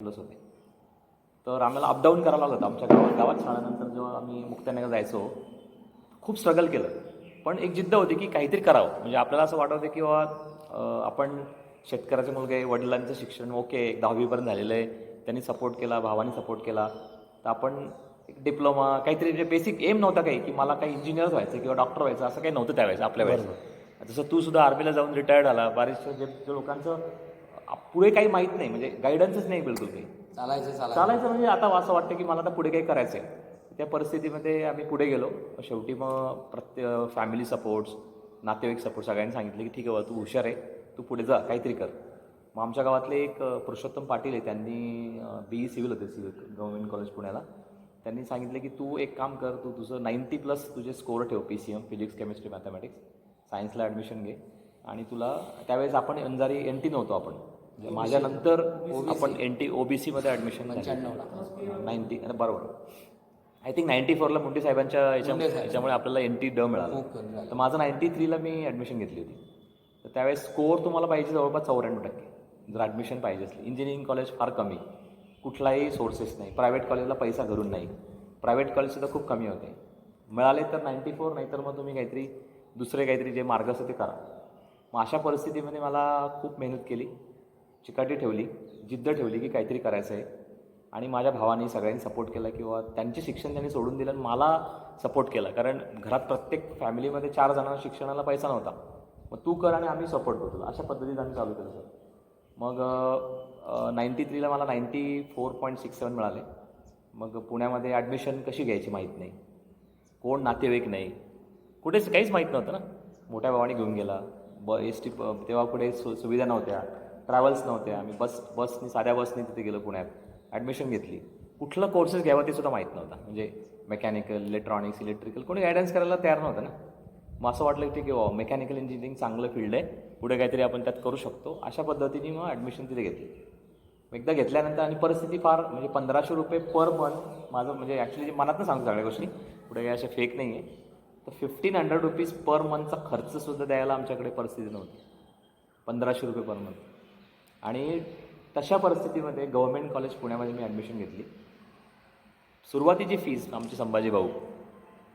Plus होते. तर आम्हाला अपडाऊन करावं लागत आमच्या गावात शाळेनंतर जेव्हा आम्ही मुक्त्यानगर जायचो खूप स्ट्रगल केलं. पण एक जिद्द होती की काहीतरी करावं. म्हणजे आपल्याला असं वाटत होतं की बाबा आपण शेतकऱ्याचे मुलगे, वडिलांचं शिक्षण ओके 10वीपर्यंत झालेलं आहे, त्यांनी सपोर्ट केला, भावानी सपोर्ट केला, तर आपण एक डिप्लोमा काहीतरी म्हणजे बेसिक एम नव्हता काही की मला काही इंजिनियर व्हायचं किंवा डॉक्टर व्हायचं असं काही नव्हतं त्यावेळेस आपल्या वेळेस. जसं तू सुद्धा आर्मीला जाऊन रिटायर्ड झाला, बरेचसे जे लोकांचं पुढे काही माहीत नाही, म्हणजे गायडन्सच नाही बिलकुल काही. चालायचं म्हणजे आता असं वाटतं की मला आता पुढे काही करायचं आहे. त्या परिस्थितीमध्ये आम्ही पुढे गेलो. शेवटी मग फॅमिली सपोर्ट्स, नातेवाईक सपोर्ट सगळ्यांनी सांगितलं की ठीक आहे बाबा तू हुशार आहे, तू पुढे जा काहीतरी कर. मग आमच्या गावातले एक पुरुषोत्तम पाटील आहे, त्यांनी BE सिव्हिल होते, गव्हर्नमेंट कॉलेज पुण्याला. त्यांनी सांगितलं की तू एक काम कर, तू तुझं 90+ तुझे स्कोअर ठेव, PCM फिजिक्स केमिस्ट्री मॅथमॅटिक्स, सायन्सला ॲडमिशन घे आणि तुला त्यावेळेस आपण अंजारी NT नव्हतो आपण, म्हणजे माझ्यानंतर आपण NT OBCमध्ये ॲडमिशन 90 बरोबर. आय थिंक 94ला मुंडे साहेबांच्या याच्यामुळे आपल्याला NT मिळालं. तर माझं 93ला मी ॲडमिशन घेतली होती. तर त्यावेळेस स्कोअर तुम्हाला पाहिजे जवळपास 94% जर ॲडमिशन पाहिजे असली. इंजिनिअरिंग कॉलेज फार कमी, कुठलाही सोर्सेस नाही, प्रायव्हेट कॉलेजला पैसा घरून नाही, प्रायव्हेट कॉलेजसुद्धा खूप कमी होते. मिळाले तर 94, नाहीतर मग तुम्ही दुसरे काहीतरी जे मार्ग असं ते करा. मग अशा परिस्थितीमध्ये मला खूप मेहनत केली, चिकाटी ठेवली, जिद्द ठेवली की काहीतरी करायचं आहे. आणि माझ्या भावाने सगळ्यांनी सपोर्ट केला किंवा त्यांचे शिक्षण त्यांनी सोडून दिलं आणि मला सपोर्ट केला. कारण घरात प्रत्येक फॅमिलीमध्ये 4 जणांना शिक्षणाला पैसा नव्हता. मग तू कर आणि आम्ही सपोर्ट करतो, अशा पद्धतीत आम्ही चालू केलं सर. मग 93ला मला 94.67 मिळाले. मग पुण्यामध्ये ॲडमिशन कशी घ्यायची माहीत नाही, कोण नातेवाईक नाही, कुठेच काहीच माहीत नव्हतं ना. मोठ्या भावाने घेऊन गेला. ST तेव्हा कुठे सुविधा नव्हत्या, ट्रॅव्हल्स नव्हत्या. आम्ही बसनी साध्या बसनी तिथे गेलो पुण्यात, ॲडमिशन घेतली. कुठलं कोर्सेस घ्यावं ते सुद्धा माहीत नव्हतं. म्हणजे मेकॅनिकल, इलेक्ट्रॉनिक्स, इलेक्ट्रिकल कोणी गायडन्स करायला तयार नव्हतं ना. मग असं वाटलं की मेकॅनिकल इंजिनिअरिंग चांगलं फील्ड आहे, पुढे काहीतरी आपण त्यात करू शकतो. अशा पद्धतीने मग ॲडमिशन तिथे घेतली. एकदा घेतल्यानंतर आणि परिस्थिती फार म्हणजे ₹1500 पर मंथ माझं, म्हणजे ॲक्च्युली मनातनं सांगतो सगळ्या गोष्टी, पुढे काही अशा फेक नाही आहे. तर ₹1500 पर मंथचा खर्चसुद्धा द्यायला आमच्याकडे परिस्थिती नव्हती. ₹1500 पर मंथ. आणि तशा परिस्थितीमध्ये गव्हर्नमेंट कॉलेज पुण्यामध्ये मी ॲडमिशन घेतली. सुरुवातीची फीस आमचे संभाजी भाऊ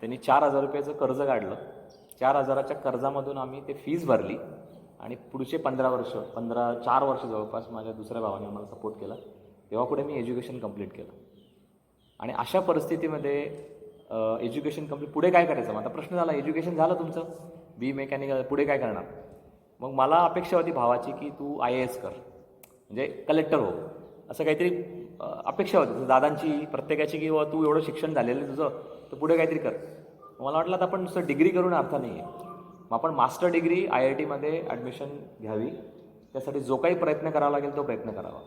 त्यांनी ₹4000 कर्ज काढलं. 4000च्या कर्जामधून आम्ही ते फीस भरली आणि पुढचे 4 वर्ष जवळपास माझ्या दुसऱ्या भावाने आम्हाला सपोर्ट केला. तेव्हा पुढे मी एज्युकेशन कंप्लीट केलं. आणि अशा परिस्थितीमध्ये एज्युकेशन कंप्लीट पुढे काय करायचं. मग आता प्रश्न झाला, एज्युकेशन झालं तुमचं BE मेकॅनिकल, पुढे काय करणार. मग मला अपेक्षा होती भावाची की तू IAS कर, म्हणजे कलेक्टर हो, असं काहीतरी अपेक्षा होती दादांची, प्रत्येकाची, की तू एवढं शिक्षण झालेलं आहे तुझं, तर पुढे काहीतरी कर. मला वाटलं आता आपण नुसतं डिग्री करून अर्थ नाही आहे, मग आपण मास्टर डिग्री IITमध्ये ॲडमिशन घ्यावी. त्यासाठी जो काही प्रयत्न करावा लागेल तो प्रयत्न करावा.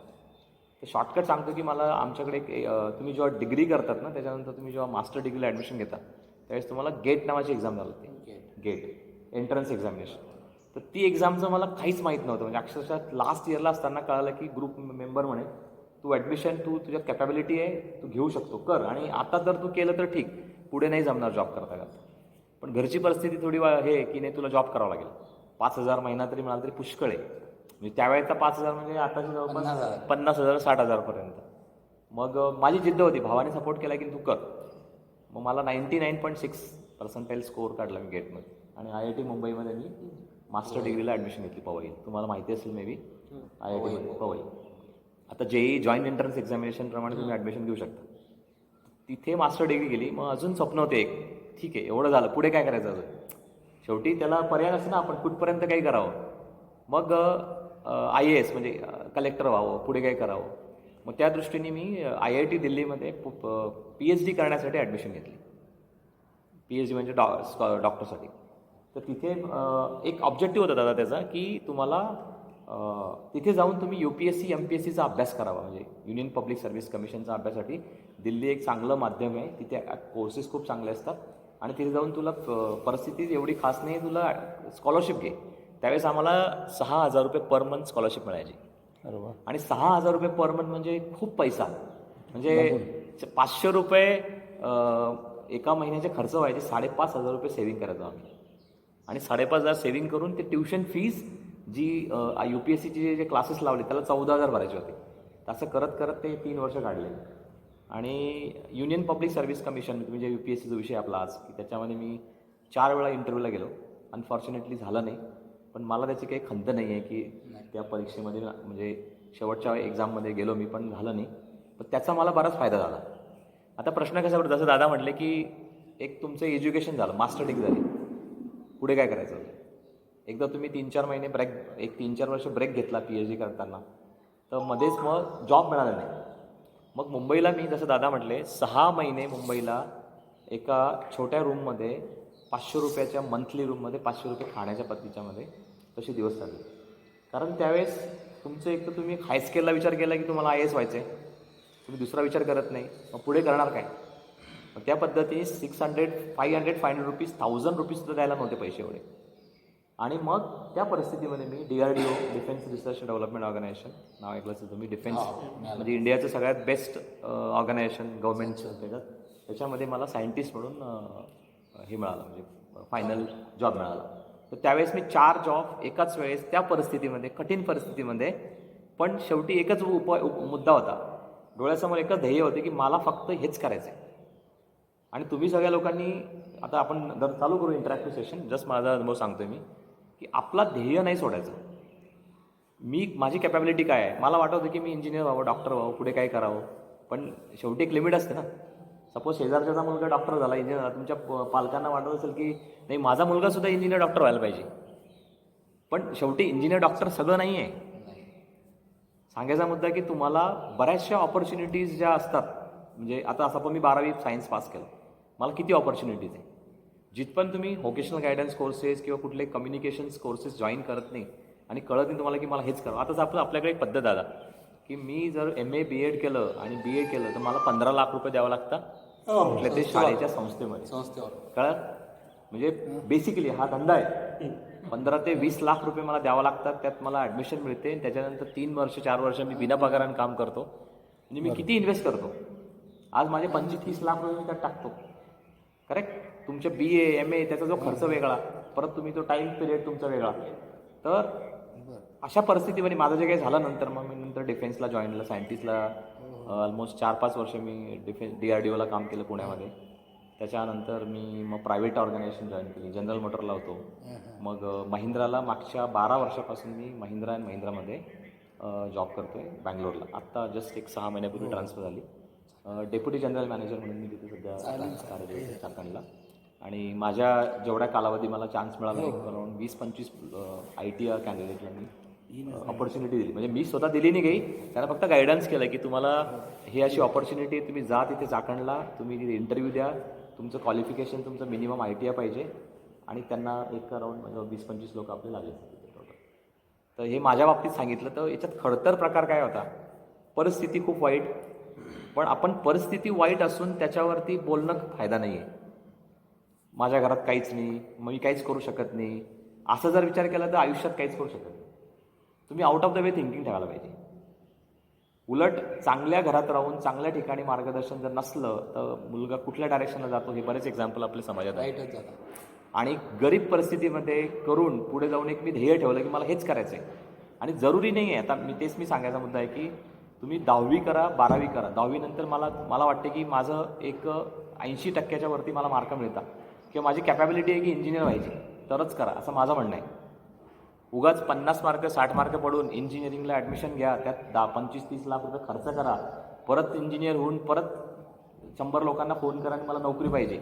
तर शॉर्टकट सांगतो की मला आमच्याकडे तुम्ही जेव्हा डिग्री करतात ना, त्याच्यानंतर तुम्ही जेव्हा मास्टर डिग्रीला ॲडमिशन घेता त्यावेळेस तुम्हाला गेट नावाची एक्झाम द्यावी लागते. GATE entrance examination. तर ती एक्झामचं मला काहीच माहीत नव्हतं. म्हणजे अक्षरशः लास्ट इयरला असताना कळालं की ग्रुप मेंबर म्हणे तू ॲडमिशन तुझ्यात कॅपॅबिलिटी आहे, तू घेऊ शकतो, कर. आणि आता जर तू केलं तर ठीक, पुढे नाही जमणार जॉब करता करता. पण घरची परिस्थिती थोडी हे की नाही तुला जॉब करावा लागेल. 5000 महिना तरी मिळाला तरी पुष्कळ आहे. म्हणजे त्यावेळेचा 5000 म्हणजे आताची जवळपास 50,000 60,000पर्यंत. मग माझी जिद्द होती, भावाने सपोर्ट केला की तू कर. मग मला 99.6% स्कोअर काढला मी गेटमध्ये आणि IIT मुंबईमध्ये मी मास्टर डिग्रीला ॲडमिशन घेतली पवई. तुम्हाला माहिती असेल मे बी IIT पवई. आता JEE जॉईंट एंट्रन्स एक्झामिनेशनप्रमाणे तुम्ही ॲडमिशन घेऊ शकता. तिथे मास्टर डिग्री केली. मग अजून स्वप्न होते एक, ठीक आहे एवढं झालं, पुढे काय करायचं अजून. शेवटी त्याला पर्याय नसतं ना, आपण कुठपर्यंत काही करावं. मग IAS म्हणजे कलेक्टर व्हावं, पुढे काय करावं. मग त्या दृष्टीने मी IIT दिल्लीमध्ये PhD करण्यासाठी ॲडमिशन घेतली. PhD म्हणजे डॉक्टरसाठी. तर तिथे एक ऑब्जेक्टिव्ह होता दादा त्याचा की तुम्हाला तिथे जाऊन तुम्ही UPSC MPSCचा अभ्यास करावा. म्हणजे युनियन पब्लिक सर्व्हिस कमिशनचा अभ्यासासाठी दिल्ली एक चांगलं माध्यम आहे. तिथे कोर्सेस खूप चांगले असतात आणि तिथे जाऊन तुला परिस्थिती एवढी खास नाही, तुला स्कॉलरशिप घे. त्यावेळेस आम्हाला ₹6000 पर मंथ स्कॉलरशिप मिळायची. आणि ₹6000 पर मंथ म्हणजे खूप पैसा. म्हणजे ₹500 एका महिन्याचे खर्च व्हायचे. ₹5500 सेव्हिंग करायचो आम्ही. आणि 5,500 सेव्हिंग करून ते ट्युशन फीस जी UPSCचे जे क्लासेस लावले त्याला 14,000 भरायचे होते. तर असं करत करत ते 3 वर्ष काढले. आणि युनियन पब्लिक सर्व्हिस कमिशन म्हणजे UPSCचा विषय आपला आज, की त्याच्यामध्ये मी 4 वेळा इंटरव्ह्यूला गेलो. अनफॉर्च्युनेटली झालं नाही, पण मला त्याची काही खंत नाही आहे की त्या परीक्षेमध्ये म्हणजे शेवटच्या एक्झाममध्ये गेलो मी, पण झालं नाही. पण त्याचा मला बराच फायदा झाला. आता प्रश्न कसा पडतो, जसं दादा म्हटले की एक तुमचं एज्युकेशन झालं, मास्टर डिग्री झाली, पुढे काय करायचं. एकदा तुम्ही 3-4 महिने ब्रेक, एक 3-4 वर्ष ब्रेक घेतला PhD करताना, तर मध्येच मग जॉब मिळाला नाही. मग मुंबईला मी, जसं दादा म्हटले, 6 महिने मुंबईला एका छोट्या रूममध्ये 500 रुपयाच्या मंथली रूममध्ये 500 रुपये खाण्याच्या पद्धतीच्यामध्ये तसे दिवस चालले. कारण त्यावेळेस तुमचं एक तर तुम्ही हाय स्केलला विचार केला की तुम्हाला IAS व्हायचं आहे, तुम्ही दुसरा विचार करत नाही, मग पुढे करणार काय. मग त्या पद्धतीने 600, 500, 500 रुपीज, 1000 रुपीज सुद्धा द्यायला नव्हते पैसे एवढे. आणि मग त्या परिस्थितीमध्ये मी DRDO, defence research development organisation नाव ऐकलं असेल तुम्ही, डिफेन्स म्हणजे इंडियाचं सगळ्यात बेस्ट ऑर्गनायझेशन गव्हर्नमेंटचं, त्याच्यामध्ये मला सायंटिस्ट म्हणून हे मिळालं, म्हणजे फायनल जॉब मिळाला. तर त्यावेळेस मी 4 जॉब एकाच वेळेस त्या परिस्थितीमध्ये, कठीण परिस्थितीमध्ये, पण शेवटी एकच मुद्दा होता डोळ्यासमोर, एकच ध्येय होते की मला फक्त हेच करायचं आहे. आणि तुम्ही सगळ्या लोकांनी, आता आपण जर चालू करू इंटरॅक्टिव्ह सेशन, जस्ट माझा अनुभव सांगतोय मी, की आपला ध्येय नाही सोडायचं. माझी कॅपॅबिलिटी काय आहे, मला वाटत होतं की मी इंजिनियर व्हावं, डॉक्टर व्हावं, पुढे काय करावं, पण शेवटी एक लिमिट असते ना. सपोज शेजारच्याचा मुलगा डॉक्टर झाला, इंजिनियर झाला, तुमच्या पालकांना वाटत असेल की नाही माझा मुलगासुद्धा इंजिनियर डॉक्टर व्हायला पाहिजे, पण शेवटी इंजिनियर डॉक्टर सगळं नाही आहे. सांगायचा मुद्दा की तुम्हाला बऱ्याचशा ऑपॉर्च्युनिटीज ज्या असतात, म्हणजे आता असं पण मी 12वी सायन्स पास केलं, मला किती ऑपॉर्च्युनिटीज आहे. जिथपर्यंत तुम्ही व्होकेशनल गायडन्स कोर्सेस किंवा कुठले कम्युनिकेशन्स कोर्सेस जॉईन करत नाही आणि कळत नाही तुम्हाला की मला हेच करावं. आता आपल्याकडे एक पद्धत आला की मी जर MA BEd केलं आणि BA केलं तर मला 15 लाख रुपये द्यावं लागतं कुठल्या ते शाळेच्या संस्थेवर. कळत, म्हणजे बेसिकली हा धंदा आहे. 15 ते 20 लाख रुपये मला द्यावं लागतात, त्यात मला ॲडमिशन मिळते, त्याच्यानंतर 3 वर्ष 4 वर्ष मी बिना पगारानं काम करतो. म्हणजे मी किती इन्व्हेस्ट करतो. आज माझे 25-30 लाख रुपये मी त्यात टाकतो. करेक्ट. तुमच्या BA MA त्याचा जो खर्च वेगळा, परत तुम्ही तो टाईम पिरियड तुमचा वेगळा. तर अशा परिस्थितीमध्ये माझं जे काही झालं नंतर, मग मी नंतर डिफेन्सला जॉईन झालं, सायंटिस्टला ऑलमोस्ट 4-5 वर्ष मी DRDOला काम केलं पुण्यामध्ये. त्याच्यानंतर मी मग प्रायव्हेट ऑर्गनायझेशन जॉईन केली, जनरल मोटरला होतो. मग महिंद्राला मागच्या 12 वर्षापासून मी महिंद्रा अँड महिंद्रामध्ये जॉब करतो आहे बँगलोरला. आत्ता जस्ट एक 6 महिन्यापूर्वी ट्रान्सफर झाली. डेप्युटी जनरल मॅनेजर म्हणून मी तिथे सध्या कार्यरत झारखंडला. आणि माझ्या जेवढ्या कालावधी मला चान्स मिळाला, अराउंड 20-25 ITR कॅन्डिडेटला मी ऑपॉर्च्युनिटी दिली. म्हणजे मी स्वतः दिली नाही काही, त्यांना फक्त गायडन्स केलं की तुम्हाला ही अशी ऑपॉर्च्युनिटी आहे, तुम्ही जा तिथे झारखंडला, तुम्ही तिथे इंटरव्ह्यू द्या, तुमचं क्वालिफिकेशन तुमचं मिनिमम ITR पाहिजे. आणि त्यांना एक अराउंड 20-25 लोक आपले लागले. तर हे माझ्या बाबतीत सांगितलं. तर याच्यात खडतर प्रकार काय होता, परिस्थिती खूप वाईट, पण आपण परिस्थिती वाईट असून त्याच्यावरती बोलणं फायदा नाही आहे. माझ्या घरात काहीच नाही, मग मी काहीच करू शकत नाही, असं जर विचार केला तर आयुष्यात काहीच करू शकत नाही. तुम्ही out of the way thinking ठेवायला पाहिजे. उलट चांगल्या घरात राहून चांगल्या ठिकाणी मार्गदर्शन जर नसलं तर मुलगा कुठल्या डायरेक्शनला जातो हे बरेच एक्झाम्पल आपल्या समाजात आहे. आणि गरीब परिस्थितीमध्ये करून पुढे जाऊन एक मी ध्येय ठेवलं की मला हेच करायचं आहे. आणि जरुरी नाही आहे, आता मी सांगायचा मुद्दा आहे की तुम्ही 10वी करा, 12वी करा, 10वी नंतर मला वाटते की माझं एक 80% वरती मला मार्क मिळतात किंवा माझी कॅपॅबिलिटी आहे की इंजिनियर व्हायची, तरच करा असं माझं म्हणणं आहे. उगाच 50 मार्क 60 मार्क पडून इंजिनिअरिंगला ॲडमिशन घ्या, त्यात 25-30 लाख रुपये खर्च करा, परत इंजिनियर होऊन परत 100 लोकांना फोन करा आणि मला नोकरी पाहिजे.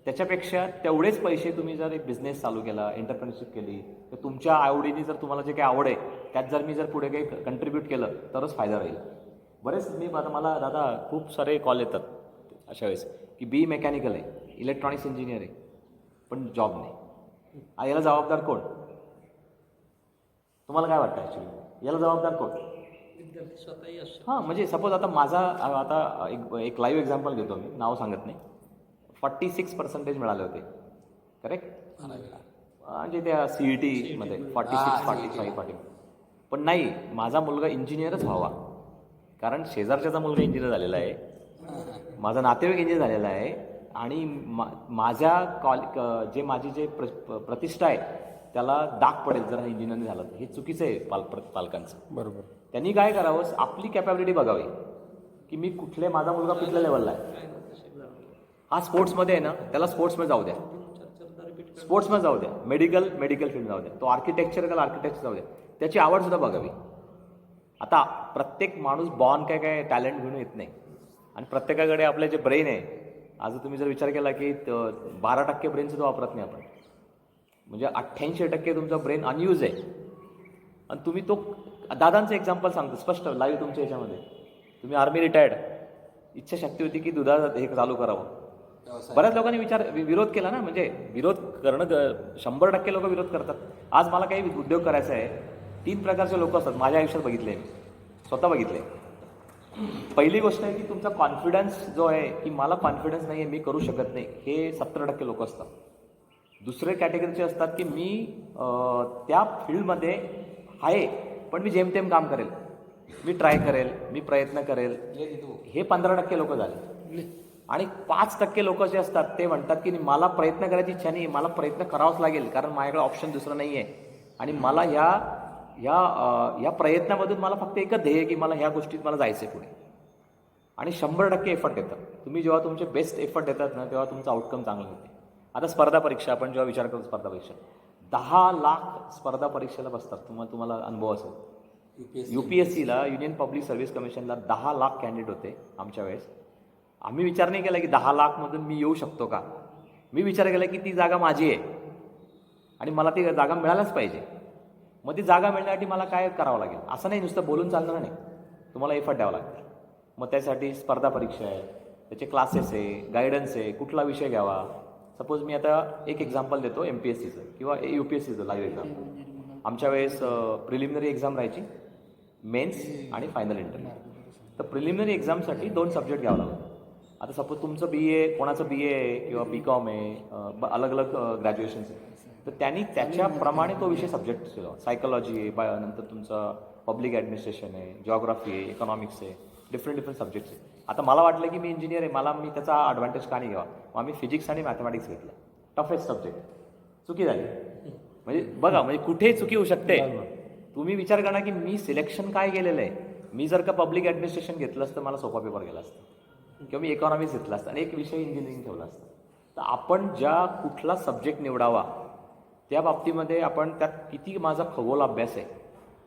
त्याच्यापेक्षा तेवढेच पैसे तुम्ही जर एक बिझनेस चालू केला, एंटरप्रेन्योरशिप केली, तर तुमच्या आवडीने जर तुम्हाला जे काही आवड आहे त्यात जर मी जर पुढे काही कंट्रीब्यूट केलं तरच फायदा राहील. बरेच मला दादा खूप सारे कॉल येतात अशा वेळेस की BE मेकॅनिकल आहे, इलेक्ट्रॉनिक्स इंजिनियर आहे, पण जॉब नाही. याला जबाबदार कोण? तुम्हाला काय वाटतं ॲक्च्युली याला जबाबदार कोण? विद्यार्थी स्वतःही असतो. हां, म्हणजे सपोज आता माझा आता एक लाईव्ह एक्झाम्पल घेतो मी, नाव सांगत नाही. 46% मिळाले होते, करेक्ट, म्हणजे त्या CET मध्ये 46-45. पण नाही, माझा मुलगा इंजिनियरच व्हावा, कारण शेजारच्याचा मुलगा इंजिनियर झालेला आहे, माझा नातेवाईक इंजिनियर झालेला आहे, आणि माझ्या माझी जे प्रतिष्ठा आहे त्याला डाग पडेल जर हा इंजिनियर झाला तर. हे चुकीचं आहे पालकांचं. बरोबर. त्यांनी काय करावं, आपली कॅपॅबिलिटी बघावी की मी माझा मुलगा कुठल्या लेवलला आहे. काय ना तसे लावले. हा स्पोर्ट्समध्ये आहे ना, त्याला स्पोर्ट्समध्ये जाऊ द्या, चार रिपीट कर. स्पोर्ट्समध्ये जाऊ द्या, मेडिकल फील्ड जाऊ द्या, तो आर्किटेक्चर जाऊ द्या, त्याची आवडसुद्धा बघावी. आता प्रत्येक माणूस बॉर्न काय टॅलेंट घेऊन येत नाही आणि प्रत्येकाकडे आपले जे ब्रेन आहे, आज तुम्ही जर विचार केला की 12% ब्रेन सुद्धा वापरत नाही आपण, म्हणजे 88% तुमचा ब्रेन अनयूज आहे. आणि तुम्ही तो दादांचं एक्झाम्पल सांगतो स्पष्ट लाईव्ह तुमच्या ह्याच्यामध्ये, तुम्ही आर्मी रिटायर्ड, इच्छाशक्ती होती की दुधाचं हे चालू करावं. बऱ्याच लोकांनी विरोध केला ना, म्हणजे विरोध करणं 100% लोक विरोध करतात. आज मला काही उद्योग करायचा आहे, 3 प्रकारचे लोक असतात माझ्या आयुष्यात बघितले, स्वतः बघितले. पहिली गोष्ट आहे की तुमचा कॉन्फिडन्स जो आहे की मला कॉन्फिडन्स नाही आहे, मी करू शकत नाही, हे 70% लोक असतात. दुसरे कॅटेगरीचे असतात की मी त्या फील्डमध्ये आहे पण मी जेमतेम काम करेल, मी ट्राय करेल, मी प्रयत्न करेल, हे 15% लोक झाले. आणि 5% लोक जे असतात ते म्हणतात की मला प्रयत्न करायची इच्छा नाही, मला प्रयत्न करावाच लागेल कारण माझ्याकडे ऑप्शन दुसरं नाही आहे आणि मला या प्रयत्नामधून मला फक्त एकच ध्येय की मला ह्या गोष्टीत मला जायचं आहे पुढे. आणि 100% एफर्ट येतात. तुम्ही जेव्हा तुमचे बेस्ट एफर्ट देतात ना, तेव्हा तुमचं आउटकम चांगलं होते. आता स्पर्धा परीक्षा, आपण जेव्हा विचार करतो स्पर्धा परीक्षा, 10 लाख स्पर्धा परीक्षेला बसतात. तुम्हाला अनुभव असेल. UPSCला, युनियन पब्लिक सर्व्हिस कमिशनला 10 लाख कॅन्डिडेट होते आमच्या वेळेस. आम्ही विचार नाही केला की 10 लाखमधून मी येऊ शकतो का. मी विचार केला की ती जागा माझी आहे आणि मला ती जागा मिळायलाच पाहिजे. मग ती जागा मिळण्यासाठी मला काय करावं लागेल. असं नाही नुसतं बोलून चालणार नाही, तुम्हाला एफर्ट द्यावा लागेल. मग त्यासाठी स्पर्धा परीक्षा आहे, त्याचे क्लासेस आहे, गायडन्स आहे, कुठला विषय घ्यावा. सपोज मी आता एक एक्झाम्पल देतो MPSCचं किंवा UPSCचं लाईव्ह एक्झाम्पल. आमच्या वेळेस प्रिलिमिनरी एक्झाम राहायची, मेन्स आणि फायनल इंटरव्ह्यू. तर प्रिलिमिनरी एक्झामसाठी 2 सब्जेक्ट घ्यावं लागतं. आता सपोज तुमचं BA, कोणाचं BA आहे किंवा BCom आहे, अलग अलग ग्रॅज्युएशन्स आहे, तर त्यांनी त्याच्याप्रमाणे तो विषय सब्जेक्ट केला. सायकोलॉजी आहे, नंतर तुमचं पब्लिक ॲडमिनिस्ट्रेशन आहे, जिओग्राफी आहे, इकॉनॉमिक्स आहे, डिफरंट सब्जेक्ट्स आहे. आता मला वाटलं की मी इंजिनियर आहे, मी त्याचा ॲडव्हान्टेज का नाही घ्यावा. मग आम्ही फिजिक्स आणि मॅथमॅटिक्स घेतलं, टफेस्ट सब्जेक्ट. चुकी झाली. म्हणजे बघा, म्हणजे कुठेही चुकी होऊ शकते. तुम्ही विचार करा की मी सिलेक्शन काय केलेलं आहे. मी जर का पब्लिक ॲडमिनिस्ट्रेशन घेतलं असतं, मला सोपा पेपर गेला असतं किंवा मी इकॉनॉमिक्स घेतला असतं आणि एक विषय इंजिनिअरिंग ठेवला असतं. तर आपण कुठला सब्जेक्ट निवडावा त्या बाबतीमध्ये आपण त्यात किती माझा खगोल अभ्यास आहे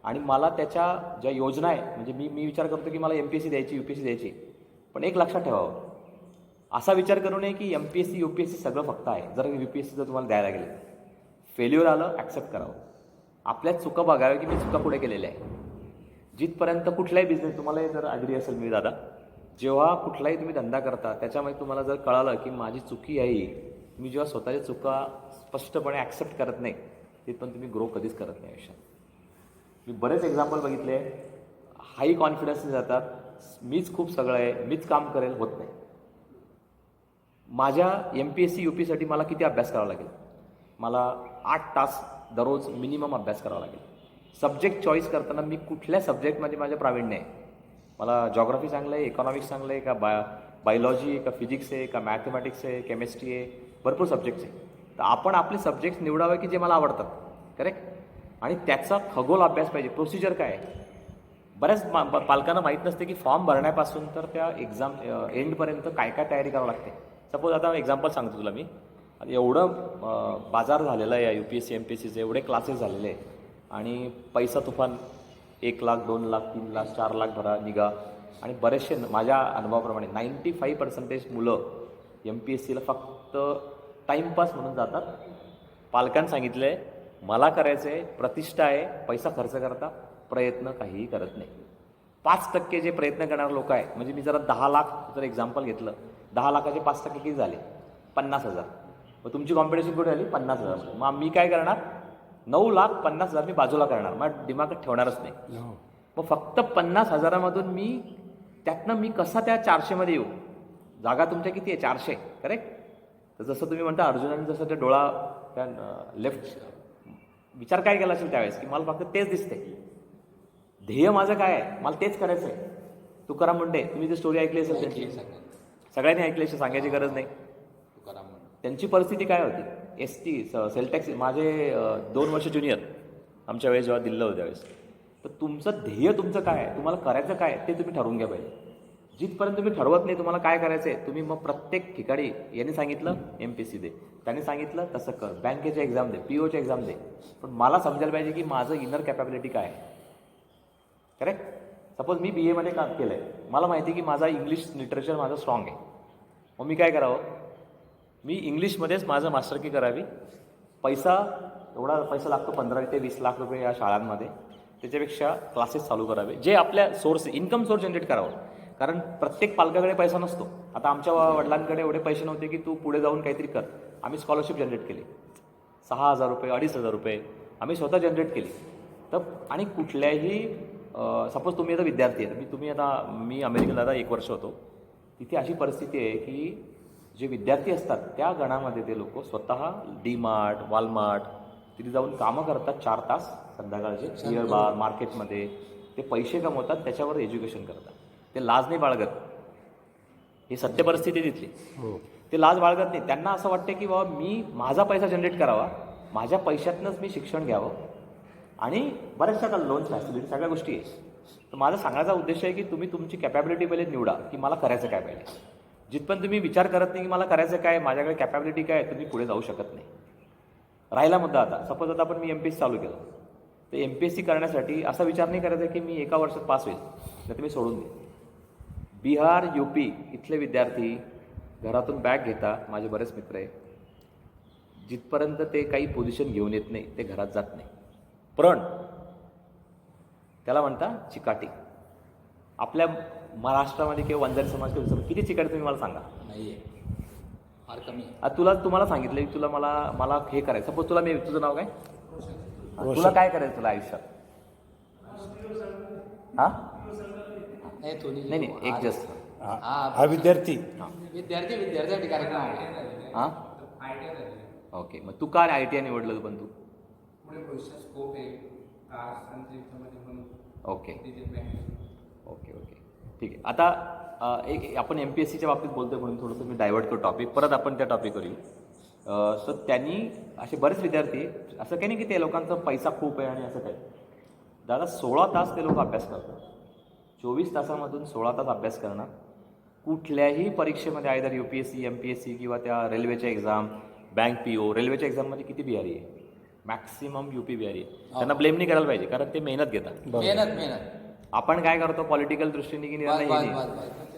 आणि मला त्याच्या ज्या योजना आहे, म्हणजे मी विचार करतो की मला MPSC द्यायची, UPSC द्यायची, पण एक लक्षात ठेवावं, असा विचार करू नये की MPSC UPSC सगळं फक्त आहे. जर UPSC जर तुम्हाला द्यायला गेलं, फेल्युअर आलं ॲक्सेप्ट करावं. आपल्यात चुका बघाव्या की मी चुका पुढे केलेल्या आहे. जिथपर्यंत कुठलाही बिझनेस, तुम्हाला जर ॲग्री असेल मी दादा, जेव्हा कुठलाही तुम्ही धंदा करता त्याच्यामध्ये तुम्हाला जर कळालं की माझी चुकी आहे, मी जेव्हा स्वतःच्या चुका स्पष्टपणे ॲक्सेप्ट करत नाही, तिथपर्यंत तुम्ही ग्रो कधीच करत नाही आयुष्यात. मी बरेच एक्झाम्पल बघितले, हाई कॉन्फिडन्सने जातात, मीच खूप सगळं आहे, मीच काम करेल, होत नाही. माझ्या MPSC UPसाठी मला किती अभ्यास करावा लागेल. मला 8 तास दररोज मिनिमम अभ्यास करावा लागेल. सब्जेक्ट चॉईस करताना मी कुठल्या सब्जेक्टमध्ये माझं प्रावीण्य आहे, मला जॉग्राफी चांगलं आहे, इकॉनॉमिक्स चांगलं आहे का, बायोलॉजी आहे का, फिजिक्स आहे का, मॅथमॅटिक्स आहे, केमिस्ट्री आहे, भरपूर सब्जेक्ट्स आहे. तर आपण आपले सब्जेक्ट्स निवडावे की जे मला आवडतात, करेक्ट, आणि त्याचा खगोल अभ्यास पाहिजे. प्रोसिजर काय आहे, बऱ्याच पालकांना माहीत नसते की फॉर्म भरण्यापासून तर त्या एक्झाम एंडपर्यंत काय काय तयारी करावं लागते. सपोज आता एक्झाम्पल सांगतो तुला मी, एवढं बाजार झालेलं आहे या UPSC MPSCचे, एवढे क्लासेस झालेले आहे आणि पैसा तुफान 1 लाख 2 लाख 3 लाख 4 लाख भरा निघा. आणि बरेचसे माझ्या अनुभवाप्रमाणे 95% मुलं MPSCला फक्त टाईमपास म्हणून जातात. पालकांनी सांगितलं आहे मला करायचं आहे, प्रतिष्ठा आहे, पैसा खर्च करता, प्रयत्न काहीही करत नाही. 5% जे प्रयत्न करणारे लोक आहे, म्हणजे मी जरा 10 लाख जर एक्झाम्पल घेतलं, 10 लाखाचे 5% किती झाले, 50,000. मग तुमची कॉम्पिटिशन कुठे झाली, 50,000. मग मी काय करणार, 9,50,000 मी बाजूला करणार, मग दिमागात ठेवणारच नाही. मग फक्त 50,000मधून त्यातनं मी कसा त्या 400मध्ये येऊ. जागा तुमच्या किती आहे, 400, करेक्ट. तर जसं तुम्ही म्हणता अर्जुनाने जसं ते डोळा त्या लेफ्ट विचार काय केला असेल त्यावेळेस की मला फक्त तेच दिसते, ध्येय माझं काय आहे, मला तेच करायचं आहे. तुकाराम मुंडे, तुम्ही जी स्टोरी ऐकली असेल त्यांची, सगळ्यांनी ऐकली असेल, सांगायची गरज नाही. त्यांची परिस्थिती काय होती, ST सेल टॅक्स, माझे 2 वर्ष ज्युनियर आमच्या वेळेस जेव्हा दिल्लं होतं त्यावेळेस, तर तुमचं ध्येय तुमचं काय आहे, तुम्हाला करायचं काय ते तुम्ही ठरवून घ्या पाहिजे. जिथपर्यंत तुम्ही ठरवत नाही तुम्हाला काय करायचं आहे, तुम्ही मग प्रत्येक ठिकाणी यांनी सांगितलं MPSC दे, त्यांनी सांगितलं तसं कर, बँकेची एक्झाम दे, POची एक्झाम दे, पण मला समजायला पाहिजे की माझं इनर कॅपॅबिलिटी काय आहे. करेक्ट. सपोज मी BA मध्ये काम केलं आहे, मला माहिती आहे की माझा इंग्लिश लिटरेचर माझं स्ट्रॉंग आहे, मग मी काय करावं, मी इंग्लिशमध्येच माझं मास्टर की करावी. एवढा पैसा लागतो 15 ते 20 लाख रुपये या शाळांमध्ये, त्याच्यापेक्षा क्लासेस चालू करावे जे आपल्या इन्कम सोर्स जनरेट करावं. कारण प्रत्येक पालकाकडे पैसा नसतो. आता आमच्या वडिलांकडे एवढे पैसे नव्हते की तू पुढे जाऊन काहीतरी कर. आम्ही स्कॉलरशिप जनरेट केली, 6,000 रुपये 2,500 रुपये आम्ही स्वतः जनरेट केली. तर आणि कुठल्याही सपोज तुम्ही आता विद्यार्थी आहे, मी अमेरिकेला आता 1 वर्ष होतो, तिथे अशी परिस्थिती आहे की जे विद्यार्थी असतात त्या गणामध्ये ते लोक स्वतः DMart, वॉलमार्ट तिथे जाऊन कामं करतात 4 तास संध्याकाळचे, बिअर बार मार्केटमध्ये ते पैसे कमवतात, त्याच्यावर एज्युकेशन करतात. ते लाज नाही बाळगत. ही सत्य परिस्थिती तिथली. ते लाज बाळगत नाही. त्यांना असं वाटतं की बाबा मी माझा पैसा जनरेट करावा, माझ्या पैशातनंच मी शिक्षण घ्यावं आणि बऱ्याचशा लोन्स फॅसिलिटी सगळ्या गोष्टी आहे. तर माझा सांगायचा उद्देश आहे की तुम्ही तुमची कॅपॅबिलिटी पहिले निवडा की मला करायचं काय पाहिजे. जिथपर्यंत तुम्ही विचार करत नाही की मला करायचं काय, माझ्याकडे कॅपॅबिलिटी काय, तुम्ही पुढे जाऊ शकत नाही. राहिला मुद्दा आता सपोज आता आपण मी MPSC चालू केलं, तर MPSC करण्यासाठी असा विचार नाही करायचा की मी 1 वर्षात पास होईल, तर तुम्ही सोडून दे. बिहार UP इथले विद्यार्थी घरातून बॅग घेता, माझे बरेच मित्र आहे, जिथपर्यंत ते काही पोझिशन घेऊन येत नाही ते घरात जात नाही. पण त्याला म्हणता चिकाटी. आपल्या महाराष्ट्रामध्ये किंवा वंजारी समाज किती चिकाटी तुम्ही मला सांगा. नाही आहे, फार कमी आहे. आता तुला सांगितलं की मला हे करायचं. सपोज तुझं नाव काय, तुला काय करायचं तुला आयुष्यात? हां नाही एक जस्ट हा विद्यार्थी विद्यार्थ्यासाठी कार्यक्रम आहे. हां ओके. मग तू काय ITI निवडलं पण तू? ओके ओके ओके ठीक आहे. आता आपण MPSCच्या बाबतीत बोलतोय म्हणून थोडंसं मी डायव्हर्ट करतो टॉपिक, परत आपण त्या टॉपिकवर येऊ. तर त्यांनी असे बरेच विद्यार्थी, असं काही नाही की ते लोकांचा पैसा खूप आहे आणि असं काही. दादा 16 तास ते लोक अभ्यास करतात. 24 तासामधून 16 तास अभ्यास करणं कुठल्याही परीक्षेमध्ये आयदर UPSC MPSC किंवा त्या रेल्वेच्या एक्झाम, बँक PO. रेल्वेच्या एक्झाममध्ये किती बिहारी आहे? मॅक्सिमम UP बिहारी आहे. त्यांना ब्लेम नाही करायला पाहिजे कारण ते मेहनत घेतात. मेहनत आपण काय करतो पॉलिटिकल दृष्टीने की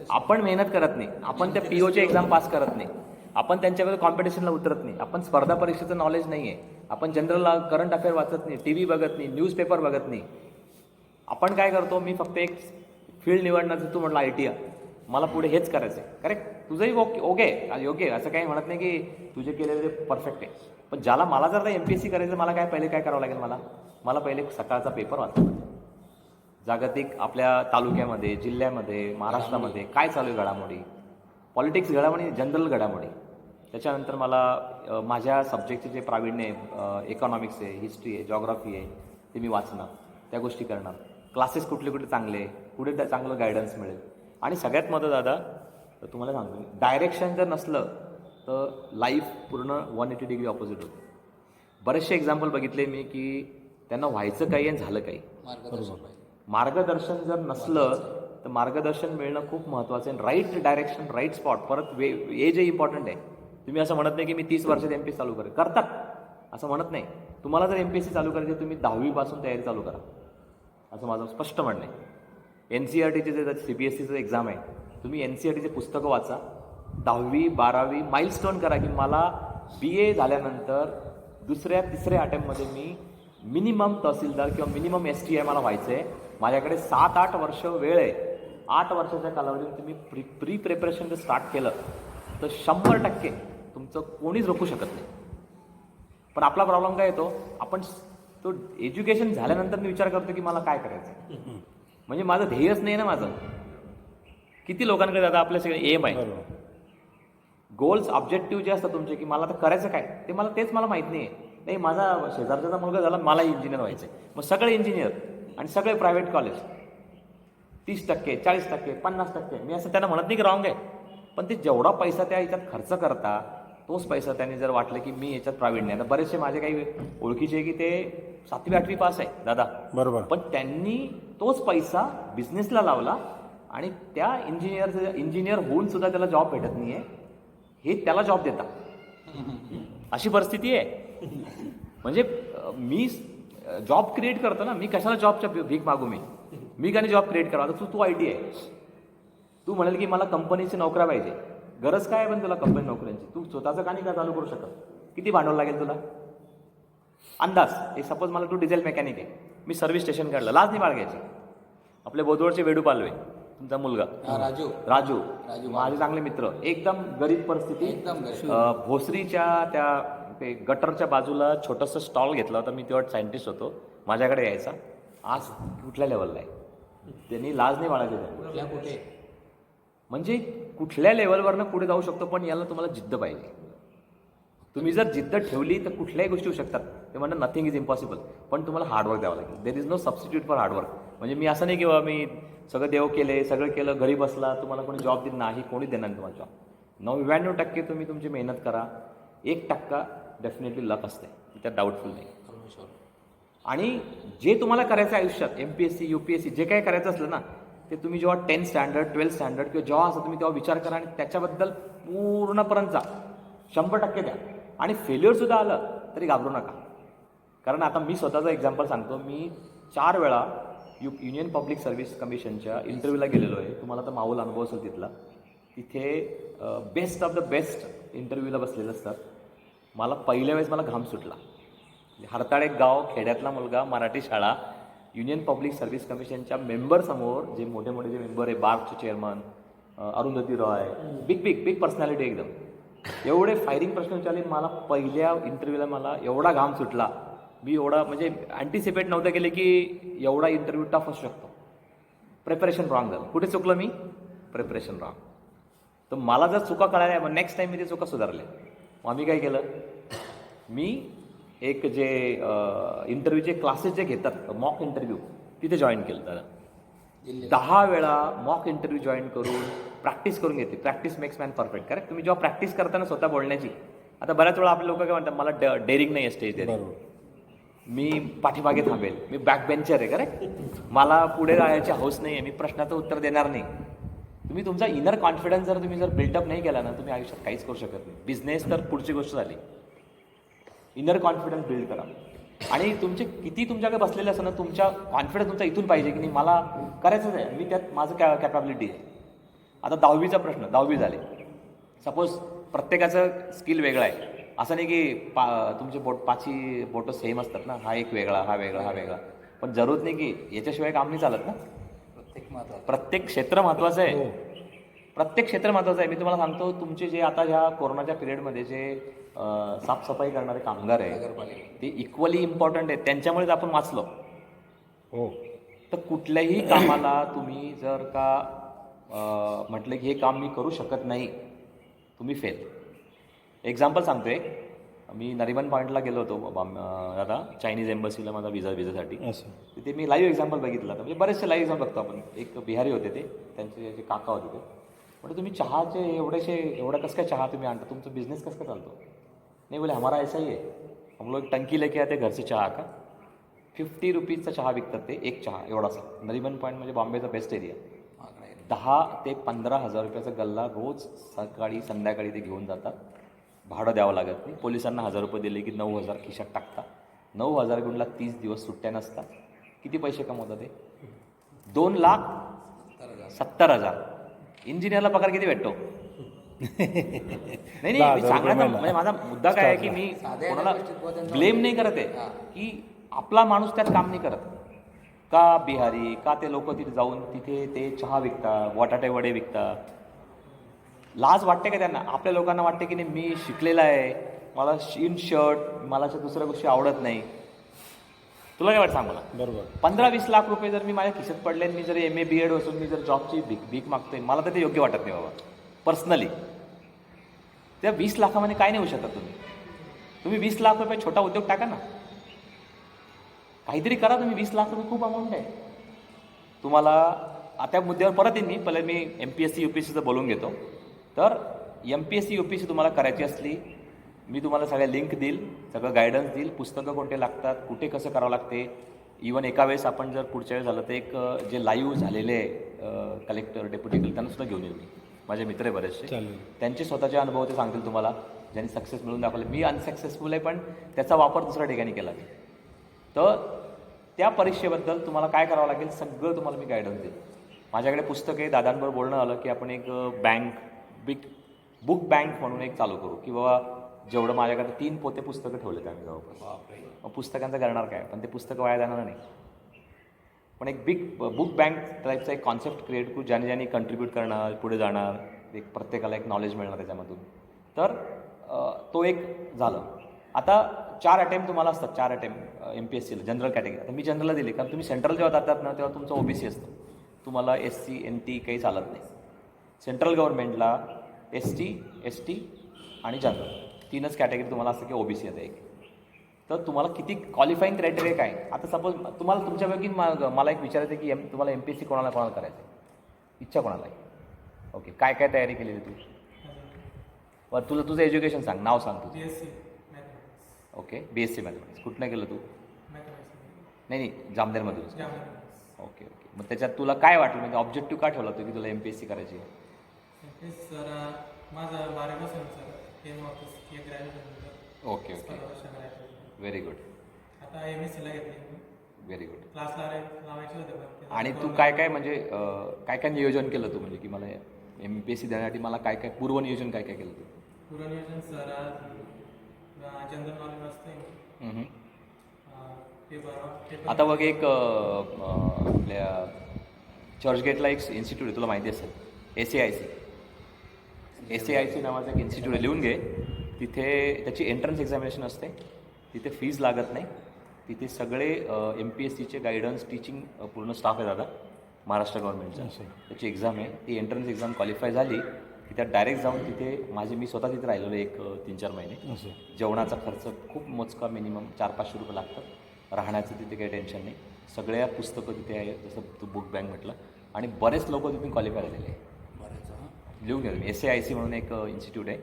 आपण मेहनत करत नाही, आपण त्या POची एक्झाम पास करत नाही, आपण त्यांच्याकडे कॉम्पिटिशनला उतरत नाही, आपण स्पर्धा परीक्षेचं नॉलेज नाही आहे, आपण जनरल करंट अफेअर वाचत नाही, TV बघत नाही, न्यूजपेपर बघत नाही. आपण काय करतो, मी फक्त एक फील्ड निवडण्याचं, तू म्हटलं ITI, मला पुढे हेच करायचं आहे. करेक्ट. तुझंही ओके योग्य, असं काही म्हणत नाही की तुझे केलेले परफेक्ट आहे. पण मला जर MPSC करायचं, मला पहिले काय करावं लागेल, मला पहिले सकाळचा पेपर वाचायचा. जागतिक आपल्या तालुक्यामध्ये, जिल्ह्यामध्ये, महाराष्ट्रामध्ये काय चालू आहे घडामोडी, पॉलिटिक्स घडामोडी, जनरल घडामोडी. त्याच्यानंतर मला माझ्या सब्जेक्टचे जे प्रावीण्य आहे, इकॉनॉमिक्स आहे, हिस्ट्री आहे, जॉग्राफी आहे, ते मी वाचणार, त्या गोष्टी करणार. क्लासेस कुठले चांगले, कुठे चांगलं गायडन्स मिळेल. आणि सगळ्यात महत्त्वाचं दादा तुम्हाला सांगतो, डायरेक्शन जर नसलं तर लाईफ पूर्ण 180 डिग्री ऑपोजिट होतं. बरेचसे एक्झाम्पल बघितले मी की त्यांना व्हायचं काही आणि झालं काही. मार्गदर्शन जर नसलं तर मार्गदर्शन मिळणं खूप महत्त्वाचं आहे. Right direction, right spot. परत एज हे इम्पॉर्टंट आहे. तुम्ही असं म्हणत नाही की मी 30 वर्षात MPSC चालू करतात, असं म्हणत नाही. तुम्हाला जर MPSC चालू करायची, तुम्ही 10वी पासून तयारी चालू करा, असं माझं स्पष्ट म्हणणं आहे. NCERTचे जे CBSEचं एक्झाम आहे, तुम्ही NCERTचे पुस्तकं वाचा, 10वी 12वी माइलस्टोन करा की मला BA झाल्यानंतर 2ऱ्या-3ऱ्या अटेम्प्टमध्ये मी मिनिमम तहसीलदार किंवा मिनिमम STI मला व्हायचं आहे. माझ्याकडे 7-8 वर्ष वेळ आहे. 8 वर्षाच्या कालावधीत तुम्ही प्री प्रिपरेशन जर स्टार्ट केलं तर 100% तुमचं कोणीच रोखू शकत नाही. पण आपला प्रॉब्लेम काय येतो, आपण तो एज्युकेशन झाल्यानंतर मी विचार करतो की मला काय करायचं, म्हणजे माझं ध्येयच नाही ना. माझं किती लोकांकडे आता आपल्या सगळे एम आहे, गोल्स, ऑब्जेक्टिव्ह जे असतात तुमचे की मला आता करायचं काय, तेच मला माहीत नाही आहे. नाही, माझा शेजारचा मुलगा झाला, मला इंजिनियर व्हायचं आहे, मग सगळे इंजिनियर आणि सगळे प्रायव्हेट कॉलेज 30%, 40%, 50%. मी असं त्यांना म्हणत नाही की रॉंग आहे, पण ते जेवढा पैसा त्या ह्याच्यात खर्च करता तोच पैसा त्यांनी जर वाटलं की मी याच्यात प्रावीण्य आहे. आता बरेचसे माझे काही ओळखीचे आहे की ते 7वी 8वी पास आहे दादा, बरोबर. पण त्यांनी तोच पैसा बिझनेसला लावला आणि त्या इंजिनियर होऊन सुद्धा त्याला जॉब भेटत नाहीये, हे त्याला जॉब देतात. अशी परिस्थिती आहे. म्हणजे मी जॉब क्रिएट करतो ना, मी कशाला जॉबच्या भीक मागू? मी का नाही जॉब क्रिएट करा? आता तू आयटी आहे, तू म्हणेल की मला कंपनीची नोकऱ्या पाहिजे. गरज काय आहे पण तुला कंपनी नोकऱ्यांची? तू स्वतःचं का नाही का चालू करू शकत? किती भांडवल लागेल तुला? अंदाज. एक सपोज मला तू डिझेल मेकॅनिक आहे, मी सर्व्हिस स्टेशन काढलं, लाज नाही बाळगायची. आपले बोदवडचे वेडू पालवे, तुमचा मुलगा राजू माझे चांगले मित्र, एकदम गरीब परिस्थिती, एकदम भोसरीच्या त्या ते गटरच्या बाजूला छोटंसं स्टॉल घेतला होता. मी तेव्हा सायंटिस्ट होतो, माझ्याकडे यायचा. आज कुठल्या लेवलला आहे? त्यांनी लाज नाही बाळगायची. कुठे म्हणजे कुठल्या लेवलवरनं पुढे जाऊ शकतो, पण याला तुम्हाला जिद्द पाहिजे. तुम्ही जर जिद्द ठेवली तर कुठल्याही गोष्टी होऊ शकतात. ते म्हणतात नथिंग इज इम्पॉसिबल, पण तुम्हाला हार्डवर्क द्यावं लागेल. There is no substitute for hard work. म्हणजे मी असं नाही की बाबा मी सगळं देव केले, सगळं केलं, घरी बसला, तुम्हाला कोणी जॉब देत नाही, कोणी देणार नाही तुम्हाला जॉब. 99% तुम्ही तुमची मेहनत करा, 1% डेफिनेटली लक असते, त्यात डाऊटफुल नाही. आणि जे तुम्हाला करायचं आयुष्यात, MPSC UPSC जे काही करायचं असलं ना, ते तुम्ही जेव्हा 10th स्टँडर्ड 12th स्टँडर्ड किंवा जेव्हा असं तुम्ही तेव्हा विचार करा आणि त्याच्याबद्दल पूर्णपर्यंत जा, 100% द्या. आणि फेल्युअरसुद्धा आलं तरी घाबरू नका. कारण आता मी स्वतःचं एक्झाम्पल सांगतो. मी 4 वेळा युनियन पब्लिक सर्व्हिस कमिशनच्या इंटरव्ह्यूला गेलेलो आहे. तुम्हाला तर माहोल अनुभव असेल तिथला. तिथे बेस्ट ऑफ द बेस्ट इंटरव्ह्यूला बसलेलं असतात. मला पहिल्या वेळेस मला घाम सुटला. हरताळ एक गाव, खेड्यातला मुलगा, मराठी शाळा, युनियन पब्लिक सर्व्हिस कमिशनच्या मेंबरसमोर, जे मोठे मोठे जे मेंबर आहे, बार्कचे chairman Arundhati Roy, big personality एकदम, एवढे फायरिंग प्रश्न विचारले. मला पहिल्या इंटरव्ह्यूला मला एवढा घाम सुटला. मी एवढा म्हणजे अँटिसिपेट नव्हतं केलं की एवढा इंटरव्ह्यू टफ असू शकतो. प्रिपरेशन रॉंग झालं. कुठे चुकलं मी? Preparation wrong. तर मला जर चुका कळाल्या, मग नेक्स्ट टाईम मी ते चुका सुधारल्या. मग आम्ही काय केलं, मी एक जे इंटरव्ह्यूचे क्लासेस जे घेतात, मॉक इंटरव्ह्यू, तिथे जॉईन केलं. त्याला 10 वेळा मॉक इंटरव्ह्यू जॉईन करून प्रॅक्टिस करून घेतली. Practice makes man perfect. Correct. तुम्ही जेव्हा प्रॅक्टिस करताना स्वतः बोलण्याची, आता बऱ्याच वेळा आपले लोक काय म्हणतात, मला डेअरिंग नाही आहे स्टेज डेअरिंग, मी पाठीमागे थांबेल, मी बॅक बेंचर आहे. करेक्ट. मला पुढे जायची हौस नाही आहे, मी प्रश्नाचं उत्तर देणार नाही. तुम्ही तुमचा इनर कॉन्फिडन्स जर बिल्डअप नाही केला ना, तुम्ही आयुष्यात काहीच करू शकत नाही. बिझनेस तर पुढची गोष्ट झाली. इनर कॉन्फिडन्स बिल्ड करा. आणि तुमचे किती तुमच्याकडे बसलेले असं ना, तुमच्या कॉन्फिडन्स तुमचा इथून पाहिजे की नाही, मला करायचंच आहे, मी त्यात माझं कॅपॅबिलिटी आहे. आता 10वीचा प्रश्न, 10वी झाले, सपोज प्रत्येकाचं स्किल वेगळं आहे. असं नाही की तुमचे पाची बोटं सेम असतात ना, हा एक वेगळा, हा वेगळा, हा वेगळा. पण जरूरत नाही की याच्याशिवाय काम नाही चालत ना. प्रत्येक क्षेत्र महत्त्वाचं आहे. प्रत्येक क्षेत्र महत्त्वाचं आहे. मी तुम्हाला सांगतो, तुमचे जे आता ह्या कोरोनाच्या पिरियडमध्ये जे साफसफाई करणारे कामगार आहे, ते इक्वली इम्पॉर्टंट आहेत. त्यांच्यामुळेच आपण वाचलो. हो. तर कुठल्याही कामाला तुम्ही जर का म्हटलं की हे काम मी करू शकत नाही, तुम्ही फेल. एक्झाम्पल सांगतो एक. मी नरिमन पॉईंटला गेलो होतो आता चायनीज एम्बसीला माझा विजासाठी. तिथे मी लाईव्ह एक्झाम्पल बघितला. म्हणजे बरेचसे लाईव्ह एक्झाम्पल बघतो आपण. एक बिहारी होते, ते त्यांचे जे काका होते ते म्हणजे, तुम्ही चहाचे एवढं कसं काय चहा तुम्ही आणता, तुमचा बिझनेस कसं काय चालतो? नाही बोले, हमारा ऐसा ही है, हम लोग टंकी लेके आते घर से चहा का. 50 रुपीजचा चहा विकतात ते, एक चहा एवढासा. नरिमन पॉईंट म्हणजे बॉम्बेचा बेस्ट एरिया. 10 ते 15 हजार रुपयाचा गल्ला रोज सकाळी संध्याकाळी ते घेऊन जातात. भाडं द्यावं लागत नाही. पोलिसांना 1000 रुपये दिले की 9000 खिशात टाकतात. 9000 गुणला 30 दिवस सुट्ट्या नसतात. किती पैसे कमवतात ते? 2,70,000. इंजिनियरला पगार किती भेटतो? नाही मी सांगण्याचा म्हणजे माझा मुद्दा काय आहे की मी कोणाला ब्लेम नाही करत आहे की आपला माणूस त्यात काम नाही करत का. बिहारी का ते लोक तिथे जाऊन तिथे ते चहा विकतात, बटाटे वडे विकतात. लाज वाटते का त्यांना? आपल्या लोकांना वाटते की नाही, मी शिकलेला आहे, मला शर्ट, मला अशा दुसऱ्या गोष्टी आवडत नाही. तुला काय वाटतं सांग मला? बरोबर. 15-20 लाख रुपये जर मी माझ्या खिशात पडले, मी जर MA BEd असून मी जर जॉबची भीक मागतोय, मला तर ते योग्य वाटत नाही बाबा पर्सनली. त्या 20 लाखामध्ये काय नाही होऊ शकत. तुम्ही 20 लाख रुपये छोटा उद्योग टाका ना, काहीतरी करा तुम्ही. 20 लाख रुपये खूप अमाऊंट आहे तुम्हाला. आता मुद्द्यावर परत येईन मी. पहिले मी MPSC UPSCचं बोलून घेतो. तर MPSC UPSC तुम्हाला करायची असली मी तुम्हाला सगळ्या लिंक देईल, सगळं गायडन्स देईल, पुस्तकं कोणते लागतात, कुठे कसं करावं लागते. इवन एका वेळेस आपण जर पुढच्या वेळेस झालं तर एक जे लाईव्ह झालेले कलेक्टर डेप्युटी कलेक्टर त्यांनासुद्धा घेऊन येईल मी. माझे मित्र आहे बरेचसे, चालेल. त्यांचे स्वतःचे अनुभव ते सांगतील तुम्हाला, ज्यांनी सक्सेस मिळून दाखवले. मी अनसक्सेसफुल आहे पण त्याचा वापर दुसऱ्या ठिकाणी केला मी. तर त्या परीक्षेबद्दल तुम्हाला काय करावं लागेल सगळं तुम्हाला मी गायडन्स देईल. माझ्याकडे पुस्तक आहे. दादांबरोबर बोलणं आलं की आपण एक बुक बँक म्हणून एक चालू करू, की बाबा जेवढं माझ्याकडे 3 पोते पुस्तकं ठेवले आम्ही जवळपास. मग पुस्तकांचं करणार काय, पण ते पुस्तकं वाया जाणार नाही. पण एक बुक बँक टाईपचा एक कॉन्सेप्ट क्रिएट करू, ज्याने कंट्रीब्यूट करणार, पुढे जाणार, एक प्रत्येकाला एक नॉलेज मिळणार त्याच्यामधून. तर तो एक झालं. आता 4 अटेम्प्ट तुम्हाला असतात, 4 अटेम्प्ट MPSCला जनरल कॅटेगरी. आता मी जनरलला दिली कारण तुम्ही सेंट्रल जेव्हा जातात ना तेव्हा तुमचं OBC असतं, तुम्हाला SC NT काही चालत नाही. सेंट्रल गव्हर्नमेंटला ST ST आणि जनरल 3च कॅटेगरी तुम्हाला असतं की OBC आता एक. तर तुम्हाला किती क्वालिफाईंग क्रायटेरिया काय. आता सपोज तुम्हाला तुमच्यापैकी मला एक विचारायचं आहे की तुम्हाला MPSC कोणाला करायचं आहे, इच्छा कोणाला आहे. ओके, काय काय तयारी केलेली तू. बरं, तुझं एज्युकेशन सांग, नाव सांग तुझं. BSc mathematics. Okay, BSc mathematics. कुठनं केलं तू. मॅथमॅटिक्स नाही जामनेरमधून. जामनेर. Okay okay. मग त्याच्यात तुला काय वाटलं, म्हणजे ऑब्जेक्टिव्ह का ठेवला तू की तुला MPSC करायची आहे. सर माझं 12वीपासून सर एम होतं की graduation okay okay, very good, आता MSc ला घेतली. Very good. क्लास लावायचे होते पण ते आणि तू काय काय म्हणजे काय काय नियोजन केलं तू, म्हणजे की मला MPSC देण्यासाठी मला काय काय पूर्वनियोजन काय काय केलं तू. पूर्वनियोजन सर जनरल नॉलेज असते पेपर. आता बघ एक आपल्या चर्चगेटला एक इन्स्टिट्यूट आहे, तुला माहिती असेल, SAIC नावाचं एक इन्स्टिट्यूट आहे, लिहून घे. तिथे त्याची एंट्रन्स एक्झामिनेशन असते, तिथे फीज लागत नाही. तिथे सगळे MPSCचे गायडन्स टीचिंग पूर्ण स्टाफ आहे दादा, महाराष्ट्र गव्हर्नमेंटचा. त्याची एक्झाम आहे, ती एंट्रन्स एक्झाम क्वालिफाय झाली की त्यात डायरेक्ट जाऊन तिथे मी स्वतः तिथे राहिलेलो एक 3-4 महिने. जेवणाचा खर्च खूप मोजका, मिनिमम 400-500 रुपये लागतात. राहण्याचं तिथे काही टेन्शन नाही. सगळ्या पुस्तकं तिथे आहे, जसं तू बुक बँक म्हटलं. आणि बरेच लोक तिथून क्वालिफाय झालेले आहे. लिहून घ्या तुम्ही. SAIC म्हणून एक इन्स्टिट्यूट आहे,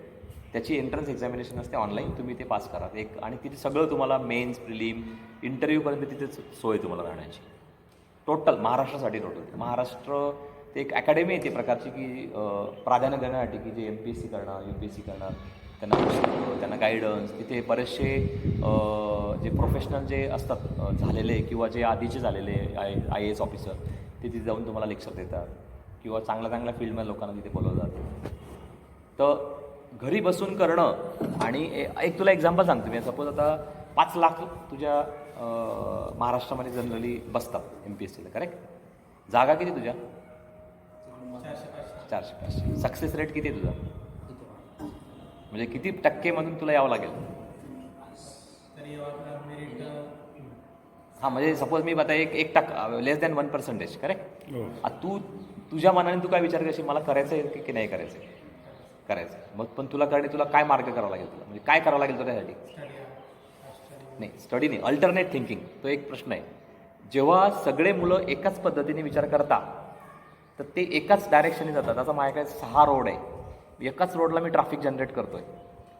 त्याची एंट्रन्स एक्झामिनेशन असते ऑनलाईन, तुम्ही ते पास करा एक. आणि तिथे सगळं तुम्हाला मेन्स प्रिलिम इंटरव्ह्यूपर्यंत तिथेच सोय तुम्हाला राहण्याची. टोटल महाराष्ट्रासाठी टोटल महाराष्ट्र ते एक अकॅडमी आहे ती प्रकारची की प्राधान्य देण्यासाठी की जे MPSC करणार UPSC करणार त्यांना पुस्तकं, त्यांना गायडन्स. तिथे बरेचसे जे प्रोफेशनल जे असतात झालेले किंवा जे आधीचे झालेले IAS ऑफिसर ते तिथे जाऊन तुम्हाला लेक्चर देतात, किंवा चांगल्या चांगल्या फील्डमध्ये लोकांना तिथे बोलवलं जातं. तर घरी बसून करणं. आणि एक तुला एक्झाम्पल सांगतो मी. सपोज आता 5 लाख तुझ्या महाराष्ट्रामध्ये जनरली बसतात MPSCला, करेक्ट. जागा किती तुझ्या. 400-500. सक्सेस रेट किती आहे तुझा, म्हणजे किती टक्केमधून तुला यावं लागेल. तरी मेरिट हां, म्हणजे सपोज मी आता 1% लेस दॅन 1%, करेक्ट. हो. तुझ्या मनाने तू काय विचार करशील, मला करायचं आहे की नाही करायचं आहे. करायचं. मग पण तुला काय मार्ग करावा लागेल तुला, म्हणजे काय करावं लागेल तुझ्यासाठी. नाही स्टडी नाही, अल्टरनेट थिंकिंग. तो एक प्रश्न आहे. जेव्हा सगळे मुलं एकाच पद्धतीने विचार करतात तर ते एकाच डायरेक्शनने जातात. आता माझ्याकडे 6 रोड आहे, एकाच रोडला मी ट्रॅफिक जनरेट करतो आहे,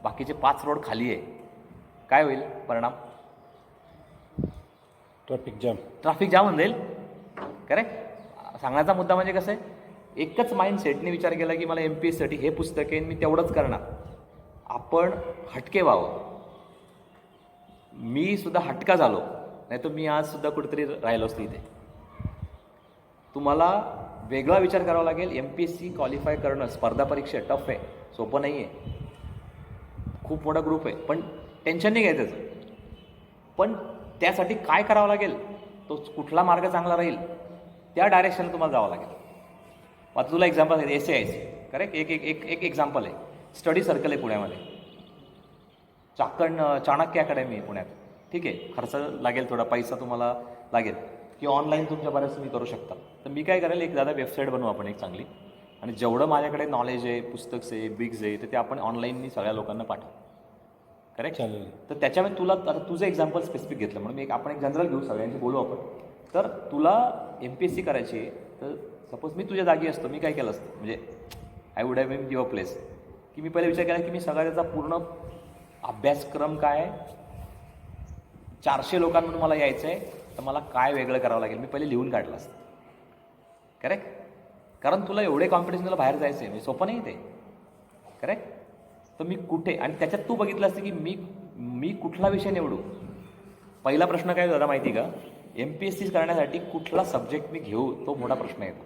बाकीचे 5 रोड खाली आहे. काय होईल परिणाम. ट्रॅफिक जाम होऊन जाईल, करेक्ट. सांगण्याचा मुद्दा म्हणजे कसं आहे, एकच माइंडसेटने विचार केला की मला MPSCसाठी हे पुस्तक आहे मी तेवढंच करणार. आपण हटके व्हावं. मी सुद्धा हटका झालो, नाही तर मी आज सुद्धा कुठेतरी राहिलो असतो इथे. तुम्हाला वेगळा विचार करावा लागेल. MPSC क्वालिफाय करणं स्पर्धा परीक्षा टफ आहे, सोपं नाही आहे. खूप मोठा ग्रुप आहे, पण टेन्शन नाही घ्यायचं त्याचं. पण त्यासाठी काय करावं लागेल, तो कुठला मार्ग चांगला राहील त्या डायरेक्शनला तुम्हाला जावं लागेल. आता तुला एक्झाम्पल आहे SAIC, करेक्ट. एक एक्झाम्पल आहे. स्टडी सर्कल आहे पुण्यामध्ये, चाणक्य अकॅडमी आहे पुण्यात. ठीक आहे, खर्च लागेल, थोडा पैसा तुम्हाला लागेल, की ऑनलाईन तुमच्या बऱ्याच तुम्ही करू शकता. तर मी काय करेल, एक दादा वेबसाईट बनवू आपण एक चांगली, आणि जेवढं माझ्याकडे नॉलेज आहे, पुस्तक्स आहे, बिग्स आहे, तर ते आपण ऑनलाईननी सगळ्या लोकांना पाठवू, करेक्ट. चालेल. तर त्याच्यामध्ये तुला आता तुझं एक्झाम्पल स्पेसिफिक घेतलं म्हणून आपण एक जनरल घेऊ, सगळ्यांशी बोलू आपण. तर तुला MPSC करायची आहे, तर सपोज मी तुझ्या जागी असतो, मी काय केलं असतं, म्हणजे I would have give a place, की मी पहिले विचार केला की मी सगळा त्याचा पूर्ण अभ्यासक्रम काय, 400 लोकांमधून मला यायचं आहे तर मला काय वेगळं करावं लागेल, मी पहिले लिहून काढलं असतं. करेक्ट? कारण तुला एवढे कॉम्पिटिशनला बाहेर जायचं आहे, म्हणजे सोपं नाही ते. करेक्ट? तर मी कुठे, आणि त्याच्यात तू बघितलं असतं की मी कुठला विषय निवडू. पहिला प्रश्न काय दादा माहिती का, MPSC करण्यासाठी कुठला सब्जेक्ट मी घेऊ, तो मोठा प्रश्न येतो.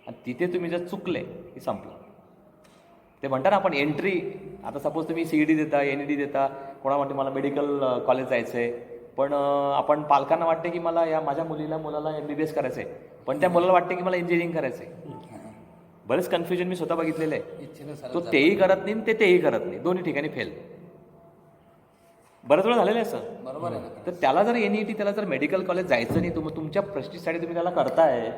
आणि तिथे तुम्ही जर चुकले की संपलं. ते म्हणता ना आपण एंट्री, आता सपोज तुम्ही CET देता, NET देता, कोणा म्हणते मला मेडिकल कॉलेज जायचं आहे, पण आपण पालकांना वाटते की मला या माझ्या मुलाला MBBS करायचं आहे, पण त्या मुलाला वाटते की मला इंजिनिअरिंग करायचं आहे. बरेच कन्फ्युजन मी स्वतः बघितलेलं आहे. इच्छेनुसार तो तेही करत नाही आणि तेही करत नाही, दोन्ही ठिकाणी फेल. बरंच वेळ झालेलं आहे सर. बरोबर आहे ना. तर त्याला जर NET, त्याला जर मेडिकल कॉलेज जायचं नाही, तुमच्या प्रेस्टिजसाठी तुम्ही त्याला करताय,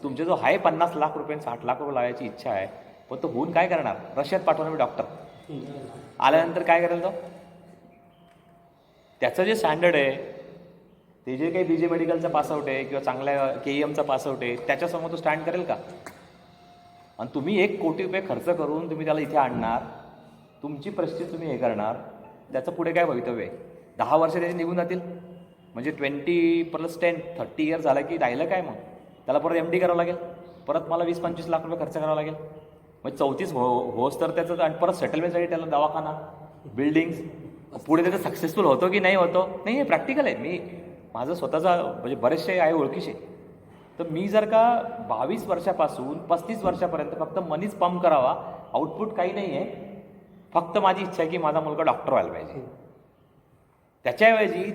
तुमचे जो आहे 50 लाख रुपये 60 लाख रुपये लावायची इच्छा आहे, पण तो होऊन काय करणार, रशियात पाठवणार मी डॉक्टर, आल्यानंतर काय करेल तो, त्याचं जे स्टँडर्ड आहे, ते जे काही BJ मेडिकलचा पासआउट आहे किंवा चांगल्या KEMचा पासआउट आहे, त्याच्यासमोर तो स्टँड करेल का. आणि तुम्ही 1 कोटी रुपये खर्च करून तुम्ही त्याला इथे आणणार, तुमची प्रेस्टिज तुम्ही हे करणार, त्याचं पुढे काय भवितव्य आहे. 10 वर्ष त्याचे निघून जातील, म्हणजे 20+10 30 इयर्स झालं की राहिलं काय मग. त्याला परत MD करावं लागेल, परत मला 20-25 लाख रुपये खर्च करावा लागेल, मग 34 होस तर त्याचं, आणि परत सेटलमेंटसाठी त्याला दवाखाना, बिल्डिंग्स, पुढे त्याचं सक्सेसफुल होतो की नाही होतो. नाही, हे प्रॅक्टिकल आहे. मी माझं स्वतःचा म्हणजे बरेचसे आहे ओळखीचे. तर मी जर का 22 वर्षापासून 35 वर्षापर्यंत फक्त मनीच पंप करावा, आउटपुट काही नाही आहे, फक्त माझी इच्छा आहे की माझा मुलगा डॉक्टर व्हायला पाहिजे. त्याच्याऐवजी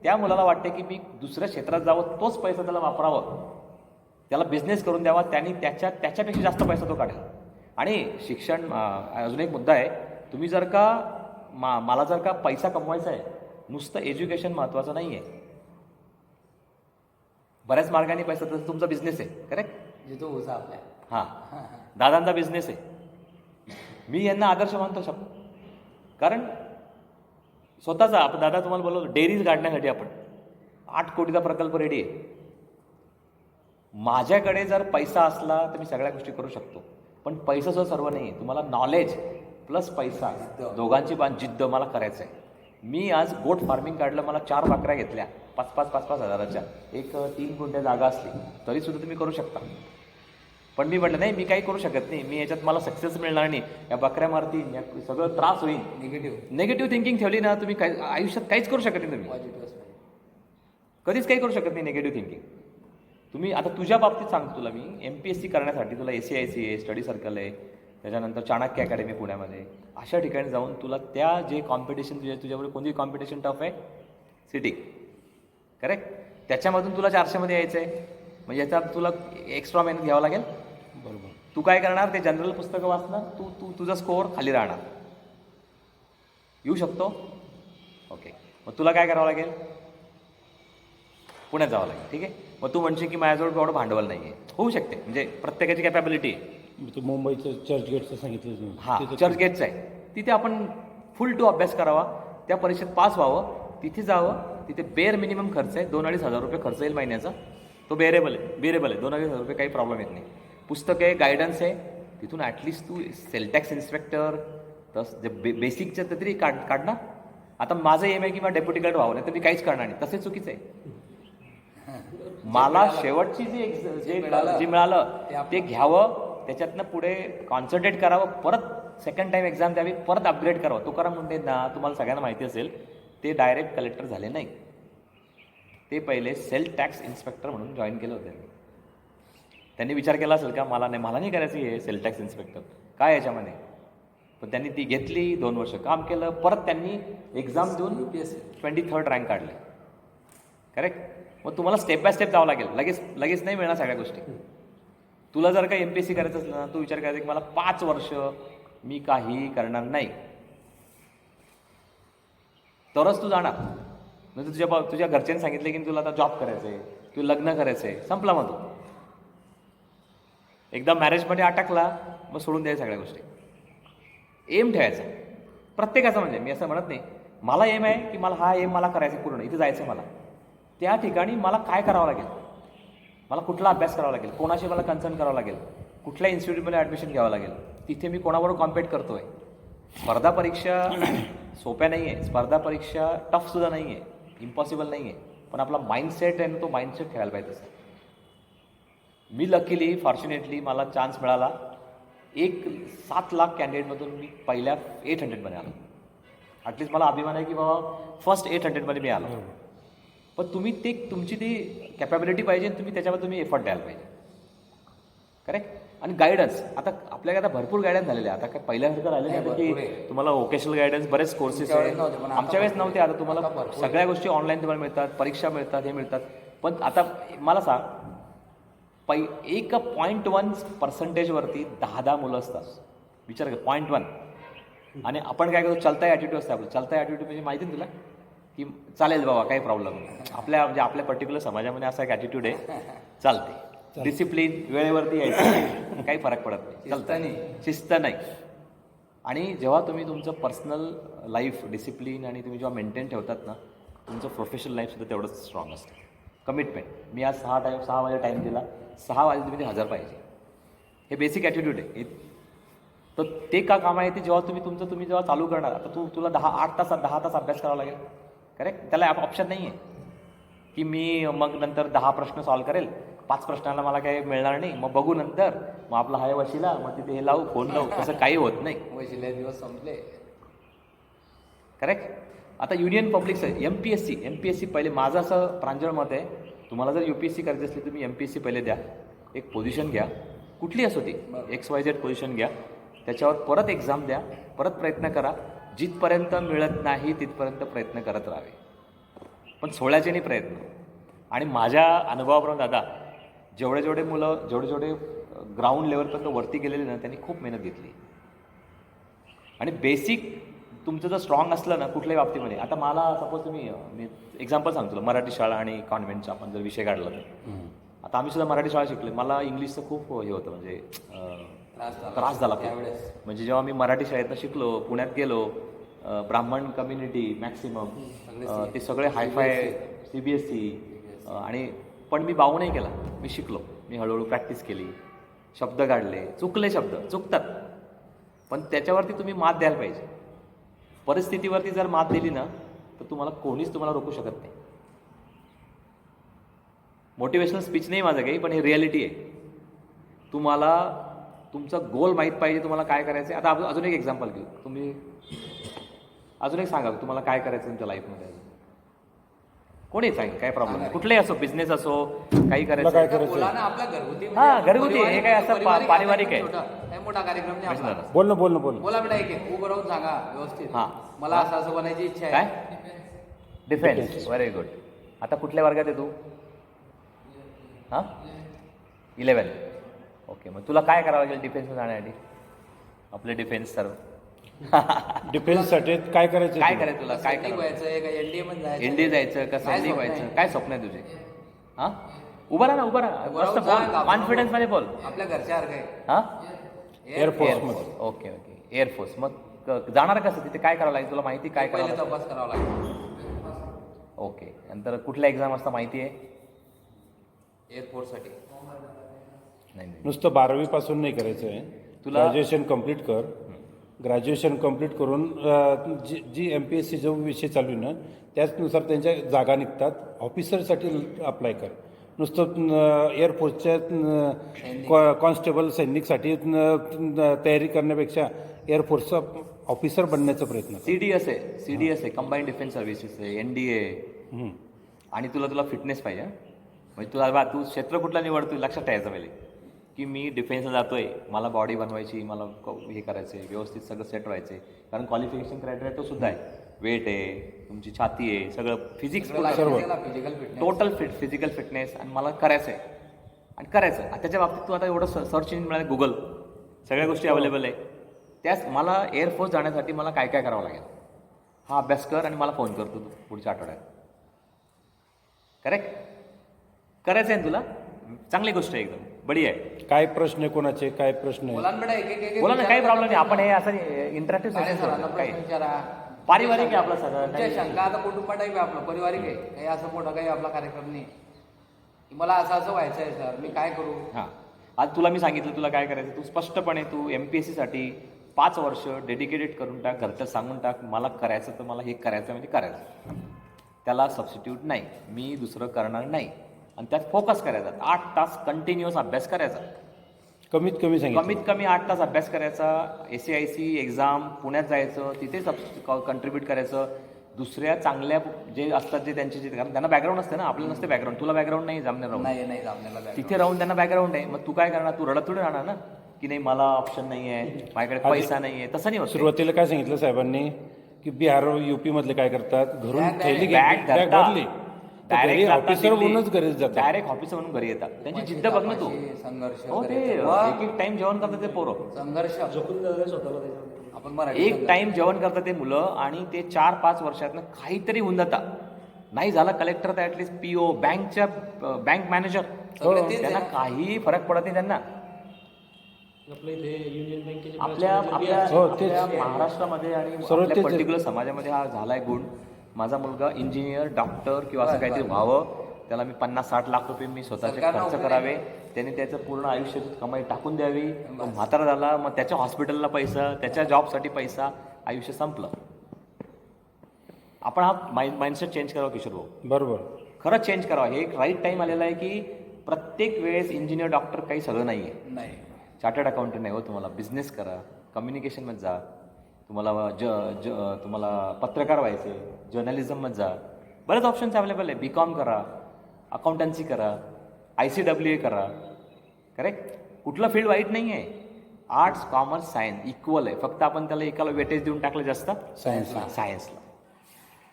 त्या मुलाला वाटते की मी दुसऱ्या क्षेत्रात जावं, तोच पैसा त्याला वापरावं, त्याला बिझनेस करून द्यावा, त्यांनी त्याच्यापेक्षा जास्त पैसा तो काढेल. आणि शिक्षण अजून एक मुद्दा आहे, तुम्ही जर का मला जर का पैसा कमवायचा आहे, नुसतं एज्युकेशन महत्त्वाचं नाही आहे, बऱ्याच मार्गाने पैसा, तर तुमचा बिझनेस आहे. करेक्ट? जिथं उसा आपल्या. हां, दादांचा बिझनेस आहे. मी यांना आदर्श मानतो कारण स्वतःचा, आपण दादा तुम्हाला बोललो डेअरीज काढण्यासाठी आपण 8 कोटीचा प्रकल्प रेडी आहे. माझ्याकडे जर पैसा असला तर मी सगळ्या गोष्टी करू शकतो, पण पैसा सर्व नाही आहे. तुम्हाला नॉलेज प्लस पैसा दोघांची जिद्द मला करायचं आहे. मी आज गोट फार्मिंग काढलं, मला 4 बकऱ्या घेतल्या 5,000 हजाराच्या, एक 3 गुंठे जागा असली तरीसुद्धा तुम्ही करू शकता. पण मी म्हटलं नाही, मी काही करू शकत नाही, मी याच्यात मला सक्सेस मिळणार नाही, या बकऱ्या मारतील, या सगळं त्रास होईल. निगेटिव्ह थिंकिंग ठेवली ना तुम्ही, काय आयुष्यात काहीच करू शकत नाही. तुम्ही कधीच काही करू शकत नाही निगेटिव्ह थिंकिंग. तुम्ही आता तुझ्या बाबतीत सांगतो तुला, मी MPSC करण्यासाठी तुला ACIC आहे, स्टडी सर्कल आहे, त्याच्यानंतर चाणक्य अकॅडमी पुण्यामध्ये, अशा ठिकाणी जाऊन तुला त्या जे कॉम्पिटिशन तुझ्याकडे कोणती कॉम्पिटिशन टफ आहे, सिटी, करेक्ट, त्याच्यामधून तुला 400मध्ये यायचं आहे, म्हणजे याचा तुला एक्स्ट्रा मेहनत घ्यावं लागेल. बरोबर. तू काय करणार, ते जनरल पुस्तकं वाचणार, तुझा स्कोअर खाली राहणार. येऊ शकतो? ओके, मग तुला काय करावं लागेल, पुण्यात जावं लागेल. ठीक आहे, मग तू म्हणशील की माझ्याजवळ एवढं भांडवल नाही आहे. होऊ शकते, म्हणजे प्रत्येकाची कॅपॅबिलिटी आहे. तू मुंबईचं चर्चगेटचं सांगितलं तुम्ही. हां, चर्चगेटचं आहे, तिथे आपण फुल टू अभ्यास करावा, त्या परीक्षेत पास व्हावं, तिथे जावं. तिथे बेअर मिनिमम खर्च आहे, 2-2.5 हजार रुपये खर्च येईल महिन्याचा, तो बेरेबल आहे. 2-2.5 हजार रुपये काही प्रॉब्लेम येत नाही. पुस्तक आहे, गायडन्स आहे, तिथून ॲटलिस्ट तू सेल टॅक्स इन्स्पेक्टर तस जे बेसिकचं तरी काढणार. आता माझं एम आहे की मला डेप्युटी कलेक्टर व्हावं, नाही तर मी काहीच करणार नाही, तसे चुकीचं आहे. मला शेवटची जे मिळालं ते घ्यावं, त्याच्यातनं पुढे कॉन्सन्ट्रेट करावं, परत सेकंड टाईम एक्झाम द्यावी, परत अपग्रेड करावं. तुकाराम मुंडे ना, तुम्हाला सगळ्यांना माहिती असेल, ते डायरेक्ट कलेक्टर झाले नाही, ते पहिले सेल टॅक्स इन्स्पेक्टर म्हणून जॉईन केलं होतं. त्यांनी विचार केला असेल का मला नाही करायचं हे सेल टॅक्स इन्स्पेक्टर काय याच्यामध्ये, पण त्यांनी ती घेतली, 2 वर्ष काम केलं, परत त्यांनी एक्झाम देऊन 23rd रँक काढले. करेक्ट? मग तुम्हाला स्टेप बाय स्टेप जावं लागेल, लगेच नाही मिळणार सगळ्या गोष्टी. तुला जर का MPSC करायचं असलं ना, तू विचार करायचा की मला 5 वर्ष मी काही करणार नाही, तरच तू जाणार. म्हणजे तुझ्या घरच्यांनी सांगितले की तुला आता जॉब करायचं आहे, तू लग्न करायचं आहे, संपला मग तू. एकदा मॅरेजमध्ये अटकला मग सोडून द्यायच्या सगळ्या गोष्टी. एम ठेवायचा प्रत्येकाचा, म्हणजे मी असं म्हणत नाही मला एम आहे की मला हा एम मला करायचं पूर्ण, इथे जायचं मला, त्या ठिकाणी मला काय करावं लागेल, मला कुठला अभ्यास करावा लागेल, कोणाशी मला कन्सर्न करावं लागेल, कुठल्या इन्स्टिट्यूटमध्ये ॲडमिशन घ्यावं लागेल, तिथे मी कोणाबरोबर कॉम्पिट करतो आहे. स्पर्धा परीक्षा सोप्या नाही आहे. स्पर्धा परीक्षा टफसुद्धा नाही आहे, इम्पॉसिबल नाही आहे. पण आपला माइंडसेट आहे ना, तो माइंडसेट ठेवायला पाहिजे तसं. मी लकीली फॉर्च्युनेटली मला चान्स मिळाला. 7 लाख कॅन्डिडेटमधून मी पहिल्या 800मध्ये आलो. ॲटलिस्ट मला अभिमान आहे की बाबा फर्स्ट 800मध्ये मी आलो. पण तुम्ही तुमची ती कॅपॅबिलिटी पाहिजे आणि त्याच्यावर तुम्ही एफर्ट द्यायला पाहिजे. करेक्ट. आणि गायडन्स, आता आपल्याकडे आता भरपूर गायडन्स झालेले आहे. आता काय पहिल्यासारखं राहिलं नाही की तुम्हाला वोकेशनल गायडन्स बरेच कोर्सेस आहे. आमच्या वेळेस नव्हते. आता तुम्हाला सगळ्या गोष्टी ऑनलाईन तुम्हाला मिळतात, परीक्षा मिळतात, हे मिळतात. पण आता मला सांग, 1.1% 10 मुलं असतात. विचार कर, 0.1. आणि आपण काय करतो, चलता ॲटिट्यूड असतं आपलं. चलता ॲटिट्यूड म्हणजे माहिती आहे तुला, की चालेल बाबा काही प्रॉब्लेम नाही. आपल्या पर्टिक्युलर समाजामध्ये असा एक ॲटिट्यूड आहे, चालते. डिसिप्लिन, वेळेवरती यायचं, काही फरक पडत नाही, चालतं नाही, शिस्त नाही. आणि जेव्हा तुम्ही तुमचं पर्सनल लाईफ डिसिप्लिन आणि तुम्ही जेव्हा मेंटेन ठेवतात ना, तुमचं प्रोफेशनल लाईफसुद्धा तेवढंच स्ट्रॉंग असतं. कमिटमेंट. मी आज 6 वाजे टाईम दिला, 6 वाजे तुम्ही 1000 पाहिजे. हे बेसिक ॲटिट्यूड आहे. तर ते का कामं आहे ते जेव्हा तुम्ही जेव्हा चालू करणार. आता तुला 10 तास अभ्यास करावा लागेल. करेक्ट. त्याला ऑप्शन नाही आहे की मी मग नंतर 10 प्रश्न सॉल्व्ह करेल, 5 प्रश्नाला मला काही मिळणार नाही, मग बघू नंतर, मग आपला हाय वशिला, मग तिथे हे लावू, फोन लावू. तसं काही होत नाही. वशिले दिवस संपले. करेक्ट. आता युनियन पब्लिकचं एमपीएससी पहिले. माझं असं प्रांजळ मत आहे, तुम्हाला जर UPSC करायची असली तुम्ही MPSC पहिले द्या. एक पोझिशन घ्या, कुठली असो ती, XYZ पोझिशन घ्या, त्याच्यावर परत एक्झाम द्या, परत प्रयत्न करा. जिथपर्यंत मिळत नाही तिथपर्यंत प्रयत्न करत राहावे, पण सोडायचे नाही प्रयत्न. आणि माझ्या अनुभवाप्रमाणे दादा, जेवढे मुलं जेवढे ग्राउंड लेवलपर्यंत वरती गेलेले ना, त्यांनी खूप मेहनत घेतली. आणि बेसिक तुमचं जर स्ट्रॉंग असलं ना कुठल्याही बाबतीमध्ये. आता मला सपोज मी एक्झाम्पल सांगतो तुला, मराठी शाळा आणि कॉन्व्हेंटचा आपण जर विषय काढला तर, आता आम्ही सुद्धा मराठी शाळा शिकले. मला इंग्लिशचं खूप हे होतं, म्हणजे त्रास झाला त्यावेळेस. म्हणजे जेव्हा मी मराठी शाळेतनं शिकलो, पुण्यात गेलो, ब्राह्मण कम्युनिटी मॅक्सिमम, ते सगळे हायफाय CBSE. आणि पण मी बाऊ नाही केला, मी शिकलो. मी हळूहळू प्रॅक्टिस केली, शब्द काढले, चुकले, शब्द चुकतात, पण त्याच्यावरती तुम्ही मात द्यायला पाहिजे. परिस्थितीवरती जर मात दिली ना, तर कोणीच तुम्हाला रोखू शकत नाही. मोटिवेशनल स्पीच नाही माझं काही, पण हे रिॲलिटी आहे. तुम्हाला तुमचा गोल माहीत पाहिजे, तुम्हाला काय करायचं आहे. आता अजून एक एक्झाम्पल घेऊ. तुम्ही अजून एक सांगा तुम्हाला काय करायचं तुमच्या लाईफमध्ये. कोणी सांगेल, काय प्रॉब्लेम नाही. कुठलेही असो, बिझनेस असो, काही करायचं. बोला ना, आपला घरगुती. हां, घरगुती. हे काय असं पारिवारिक आहे, काही मोठा कार्यक्रम नाही आपला. बोल ना. बोला बेटा, एक उभं राहून सांगा व्यवस्थित. हां, मला असं बनायची इच्छा आहे. काय? डिफेन्स. Very good. आता कुठल्या वर्गात आहे तू? हां, 11. ओके. मग तुला काय करावं लागेल डिफेन्समध्ये जाण्यासाठी? आपले डिफेन्स सर्व डिफेन्ससाठी काय करायचं? काय करायचं तुला? काय सैनिक करायचं? व्हायचं का NDA मध्ये जायचं? NDA जायचं का सैनिक व्हायचं? काय स्वप्न आहे तुझे? हां, उभा राहा. मस्त बोल, कॉन्फिडन्समध्ये बोल. आपल्या घरच्यासारखं आहे. हां, एअरफोर्स. ओके. एअरफोर्स. मग जाणार कसं तिथे? काय करावं लागेल तुला? माहिती काय करावं पहिले लागेल? तपास करावा लागेल. ओके. नंतर कुठल्या एक्झाम असता माहिती आहे? एअरफोर्ससाठी. नाही. नुसतं 12वी पासून नाही करायचं आहे. तुला- ग्रॅज्युएशन कम्प्लीट कर. ग्रॅज्युएशन कम्प्लीट करून जी MPSC जो विषय चालू आहे ना, त्याचनुसार त्यांच्या जागा निघतात. ऑफिसरसाठी अप्लाय कर. नुसतं एअरफोर्सच्या कॉन्स्टेबल सैनिकसाठी तयारी करण्यापेक्षा एअरफोर्सचा ऑफिसर बनण्याचा प्रयत्न कर. CDS आहे, कंबाईंड डिफेन्स सर्व्हिसेस आहे, NDA. आणि तुला फिटनेस पाहिजे. म्हणजे तू क्षेत्र कुठला निवडतोय लक्षात ठेवायचं पहिले, की मी डिफेन्सला जातोय, मला बॉडी बनवायची, मला हे करायचं आहे, व्यवस्थित सगळं सेट व्हायचं आहे. कारण क्वालिफिकेशन क्रायटेरिया तो सुद्धा आहे. वेट आहे, तुमची छाती आहे, सगळं physics, physical fitness, total physical fitness. आणि मला करायचं आहे आणि त्याच्या बाबतीत तू आता एवढं सर्च इंजिन मिळालं, गुगल, सगळ्या गोष्टी अवेलेबल आहे. त्याच मला एअरफोर्स जाण्यासाठी मला काय करावं लागेल हा अभ्यास कर आणि मला फोन करतो तू पुढच्या आठवड्यात. करेक्ट. करायचं आहे तुला, चांगली गोष्ट आहे, एकदम बढिया आहे. काय प्रश्न आहे कोणाचे, काय प्रश्न आहे? बोला ना बेटा, एक बोला ना, काही प्रॉब्लेम नाही. आपण हे असं इंटरॅक्टिव्ह सरांना सेशन प्रश्न विचारा. पारिवारिक आहे आपला सगळं. तुमच्या शंका आता कुटुंब टाईप आहे आपलं, पारिवारिक आहे. काही असं मोठं काही आपला कार्यक्रम नाही. मला असं व्हायचं आहे सर, मी काय करू? हां, आज तुला मी सांगितलं तुला काय करायचं. तू स्पष्टपणे तू MPSCसाठी 5 वर्ष डेडिकेटेड करून टाक, घरचं सांगून टाक, मला करायचं तर मला हे करायचं म्हणजे करायचं. त्याला सबस्टिट्यूट नाही, मी दुसरं करणार नाही. आणि त्यात फोकस करायचा. 8 तास कंटिन्युअस अभ्यास करायचा. कमीत कमी सांगितलं. कमीत कमी 8 तास अभ्यास करायचा. SAIC एक्झाम पुण्यात जायचं, तिथे कंट्रीब्यूट करायचं. दुसऱ्या चांगल्या जे असतात जे त्यांचे जे, कारण त्यांना बॅकग्राऊंड असते ना, आपल्याला नसते बॅकग्राऊंड. तुला बॅकग्राऊंड नाही जमणार राहून, नाही नाही जामनेला बॅग तिथे राहून त्यांना बॅकग्राऊंड आहे. मग तू काय करणार? तू रडत थोडी राहणार ना की नाही मला ऑप्शन नाही आहे, माझ्याकडे पैसा नाही आहे. तसं नाही होत. सुरुवातीला काय सांगितलं साहेबांनी की बिहार UP मधले काय करतात, घरून बॅग- थैली बॅग बॅग धरतात. भरली डायरेक्ट ऑफिसर म्हणूनच घरी जातात. डायरेक्ट ऑफिसर म्हणून घरी येतात. त्यांची जिद्द बघ ना तू. संघर्ष हो, ते वगैरे. मग एक टाइम जेवण करतात ते पोरं. संघर्ष आपण मराठी एक टाइम जेवण करतात ते मुलं आणि ते 4-5 वर्षातनं काहीतरी होऊन जातात. नाही झाला कलेक्टर तर ऍटलीस्ट PO, बँक मॅनेजर. सगळे तेच त्यांना आहे ना. काही फरक पडत नाही त्यांना. आपल्या आपल्या हो, तेच. आपल्या महाराष्ट्रामध्ये आणि सर्व आपल्या तेच. पर्टिक्युलर समाजामध्ये हा झालाय गुण. माझा मुलगा इंजिनियर, डॉक्टर किंवा असं काहीतरी व्हावं. त्याला मी 50-60 लाख रुपये मी स्वतःचे सरकारनं खर्च नोकरी करावे. त्याने त्याचं पूर्ण आयुष्याची कमाई टाकून द्यावी. तो म्हातारा झाला मग त्याच्या हॉस्पिटलला पैसा, त्याच्या जॉबसाठी पैसा, आयुष्य संपलं. आपण हा माइंडसेट चेंज करावा किशोर भाऊ. बरोबर. खरंच चेंज करावा. हे एक राईट टाइम आलेला आहे की प्रत्येक वेळेस इंजिनियर, डॉक्टर काही सगळं नाही आहे. नाही. चार्टर्ड अकाउंटंट नाही हो. तुम्हाला बिझनेस करा, कम्युनिकेशनमध्ये जा, तुम्हाला पत्रकार व्हायचे, जर्नलिझममध्ये जा, बरेच ऑप्शन्स अवेलेबल आहे. BCom करा, अकाउंटन्सी करा, ICWA करा. करेक्ट. कुठलं फील्ड वाईट नाही आहे. आर्ट्स, कॉमर्स, सायन्स इक्वल आहे. फक्त आपण त्याला एकाला वेटेज देऊन टाकलं जास्त सायन्सला.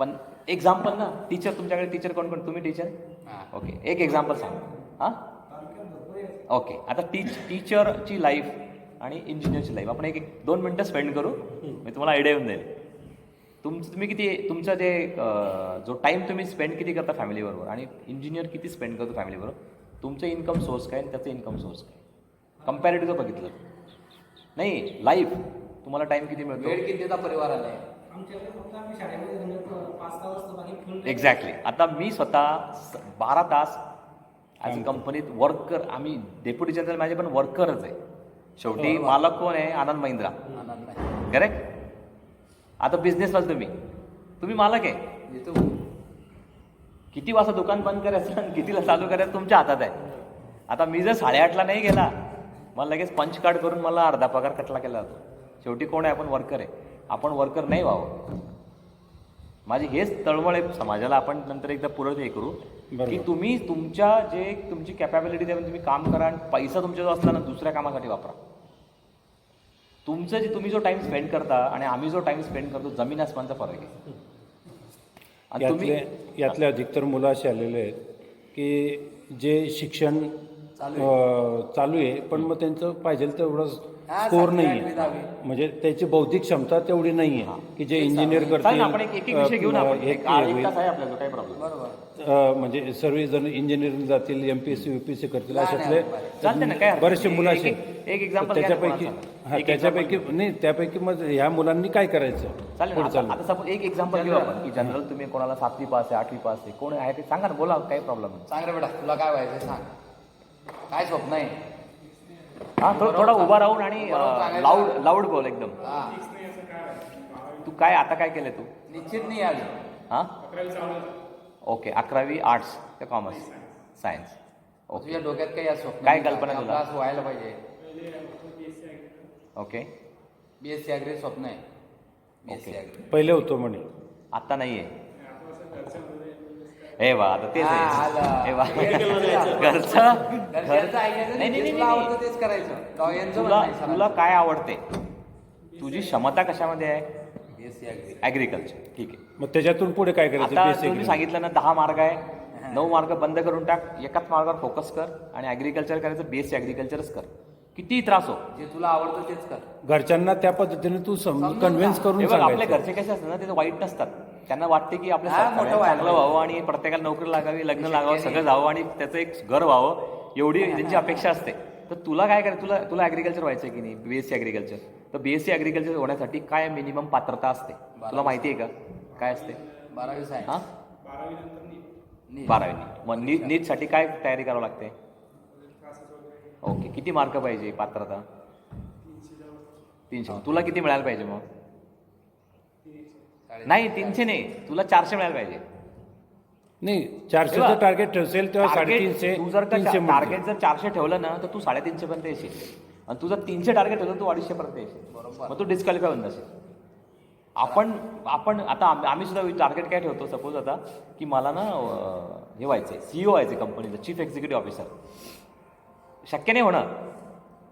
पण एक्झाम्पल ना, टीचर तुमच्याकडे टीचर कोण कोण? तुम्ही टीचर. ओके, एक एक्झाम्पल सांग. हां ओके. आता टीचरची लाईफ आणि इंजिनियरची लाईफ आपण 1-2 मिनटं स्पेंड करू. मी तुम्हाला आयडिया येऊन जाईल. तुम्ही किती तुमचा जे जो टाईम तुम्ही स्पेंड किती करता फॅमिलीबरोबर आणि इंजिनियर किती स्पेंड करतो फॅमिलीबरोबर. तुमचं इन्कम सोर्स काय आणि त्याचं इन्कम सोर्स काय कम्पॅरेटिव्ह बघितलं नाही. लाईफ तुम्हाला टाईम किती मिळतो. वेळ किती देता परिवाराला? एक्झॅक्टली. आता मी स्वतः 12 तास ॲज अ कंपनीत वर्कर. आम्ही डेप्युटी जनरल माझे पण वर्करच आहे. शेवटी मालक कोण आहे? आनंद महिंद्रा. आनंद नाही. करेक्ट. आता बिझनेसवाल तुम्ही मालक आहे. येतो. किती वाजता दुकान बंद करायचं आणि कितीला चालू करायचं तुमच्या हातात आहे. आता मी जर 8:30ला नाही गेला, मला लगेच पंच कार्ड करून मला अर्धा पगार कटला केला जातो. शेवटी कोण आहे? आपण वर्कर आहे. आपण वर्कर नाही व्हावं. माझी हेच तळमळ आहे समाजाला. आपण नंतर एकदा पुढे हे करू की तुम्ही तुमच्या जे तुमची कॅपॅबिलिटी त्यामध्ये तुम्ही काम करा आणि पैसा तुमच्या जो असला ना दुसऱ्या कामासाठी वापरा. तुम्ही जो टाइम स्पेंड करता आणि आम्ही जो टाइम स्पेंड करतो, जमीन आसमानचा फरक आहे. आणि यातले अधिकतर मुलं असे आलेले आहेत की जे शिक्षण चालू आहे पण मग त्यांचं पाहिजे तेवढं स्कोर नाही आहे. म्हणजे त्याची बौद्धिक क्षमता तेवढी नाही आहे की जे इंजिनियर करतील. आपण एक विषय घेऊन आपण एक तास आहे आपल्याला काही प्रॉब्लेम. बरोबर. म्हणजे सर्वजण इंजिनिअरिंग जातील, MPSC UPSC करतील अशातले चालते ना. काय बरेचसे मुलं असे. एक एक्झाम्पल त्याच्यापैकी नाही, त्यापैकी मग ह्या मुलांनी काय करायचं पुढे चालू. आता सपोज एक एक्झाम्पल घेऊ आपण की जनरल तुम्ही कोणाला 7वी पास आहे, 8वी पास आहे, कोण आहे ते सांगा ना, बोला, काही प्रॉब्लेम नाही. सांग रे बेटा, तुला काय व्हायचं सांग. काय स्वप्न आहे? हा थोडा उभा राहून आणि लाऊड बोल एकदम. हा. तू काय आता काय केलंय तू? निश्चित नाही आली. हा ओके. 11वी आर्ट्स का कॉमर्स सायन्स. ओके. तुझ्या डोक्यात काही या स्वप्न काय नाही का? कल्पना की तुला? आपलं असं व्हायला पाहिजे. ओके. BSc ॲग्री स्वप्न आहे. BSc okay. ॲग्री. पहिले होतो म्हणे, आता नाहीये. हे वा आता तेच आहे. हे वा घरचं घरच्यांचं ऐकायचं नाही. जे तुला आवडतं तेच करायचं. डॉयनचं म्हणणं आहे सरांचं. तुला काय आवडते? तुझी क्षमता कशामध्ये आहे? BSc agri. ॲग्रिकल्चर. ठीक आहे. मग त्याच्यातून पुढे काय करायचं. आता बेसिक तुम्ही सांगितलं ना 10 मार्क आहे, 9 मार्क बंद करून टाक, एकाच मार्गावर फोकस कर आणि ॲग्रिकल्चर करायचं. BSc ॲग्रिकल्चरच कर. किती त्रास हो. जे तुला आवडतं तेच कर. घरच्यांना त्या पद्धतीने तू कन्व्हिन्स करून हे बघ, आपले सांगायचं. घरचे कसे असतात ना, ते वाईट नसतात. त्यांना वाटते की आपलं हा, मोठं सगळ्यांना व्हायला चांगलं व्हावं आणि प्रत्येकाला नोकरी लागावी, लग्न लागावं, सगळं जावं आणि त्याचं एक घर व्हावं, एवढी त्यांची अपेक्षा असते. तर तुला काय करायचं? तुला ॲग्रिकल्चर व्हायचं की नाही? BSc agriculture. तर BSc ॲग्रिकल्चर होण्यासाठी काय मिनिमम पात्रता असते तुला माहिती आहे का? काय असते? 12वी सायन्स. हां 12वी. 12वी. मग नीटसाठी काय तयारी करावं लागते? ओके. किती मार्क पाहिजे पात्रता? 300. तुला किती मिळायला पाहिजे मग? नाही 300 नाही, तुला 400 मिळायला पाहिजे. नाही 400चं टार्गेट असेल तेव्हा Target, 350 तू जर का 300 मिळतील. टार्गेट जर 400 ठेवलं ना तर तू 350 पर्यंत येशील, आणि तू जर 300 टार्गेट ठेवलं तू 250 पर्यंत येशील. बरोबर. मग तू डिस्क्वालिफाय होऊन जाशील. आपण आता आम्ही सुद्धा टार्गेट काय ठेवतो, सपोज आता की मला ना हे व्हायचं आहे, CEO व्हायचं कंपनीचं, चीफ एक्झिक्युटिव्ह ऑफिसर. शक्य नाही होणार,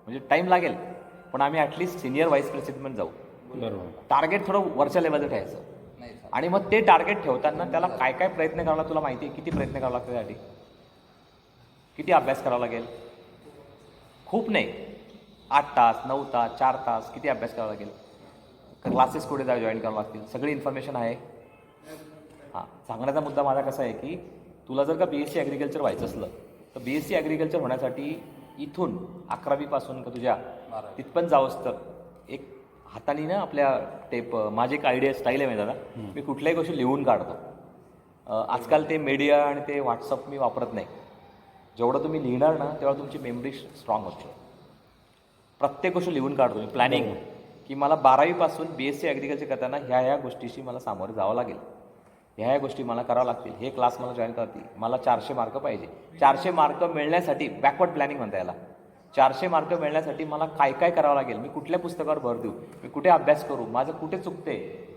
म्हणजे टाईम लागेल, पण आम्ही ॲटलिस्ट सिनियर व्हाईस प्रेसिडेंट जाऊ. बरोबर. टार्गेट थोडं वरच्या लेवलचं ठेवायचं, नाही सर. आणि मग ते टार्गेट ठेवताना त्याला काय काय प्रयत्न करावा, तुला माहिती आहे किती प्रयत्न करावा लागतो त्यासाठी? किती अभ्यास करावा लागेल? खूप नाही, 8 तास 9 तास 4 तास किती अभ्यास करावा लागेल? क्लासेस कुठे जॉईन करावं लागतील, सगळी इन्फॉर्मेशन आहे. हां, सांगण्याचा मुद्दा माझा कसा आहे की तुला जर का BSc ॲग्रिकल्चर व्हायचं असलं तर BSc ॲग्रिकल्चर होण्यासाठी इथून 11वीपासून का तुझ्या तिथपर्यंत जावंच तर एक हाताने ना आपल्या टेप, माझी एक आयडिया स्टाईल आहे माहिती दादा, मी कुठल्याही गोष्टी लिहून काढतो. आजकाल ते मीडिया आणि ते व्हॉट्सअप मी वापरत नाही. जेवढं तुम्ही लिहिणार ना तेव्हा तुमची मेमरी स्ट्रॉंग होते. प्रत्येक गोष्ट लिहून काढतो मी, प्लॅनिंग, की मला 12वीपासून BSc ॲग्रिकल्चर करताना ह्या गोष्टीशी मला सामोरं जावं लागेल, ह्या गोष्टी मला करावं लागतील, हे क्लास मला जॉईन करतील, मला 400 मार्क पाहिजे. 400 मार्क मिळण्यासाठी बॅकवर्ड प्लॅनिंग म्हणता याला. 400 मार्क मिळण्यासाठी मला काय काय करावं लागेल, मी कुठल्या पुस्तकावर भर देऊ, मी कुठे अभ्यास करू, माझं कुठे चुकते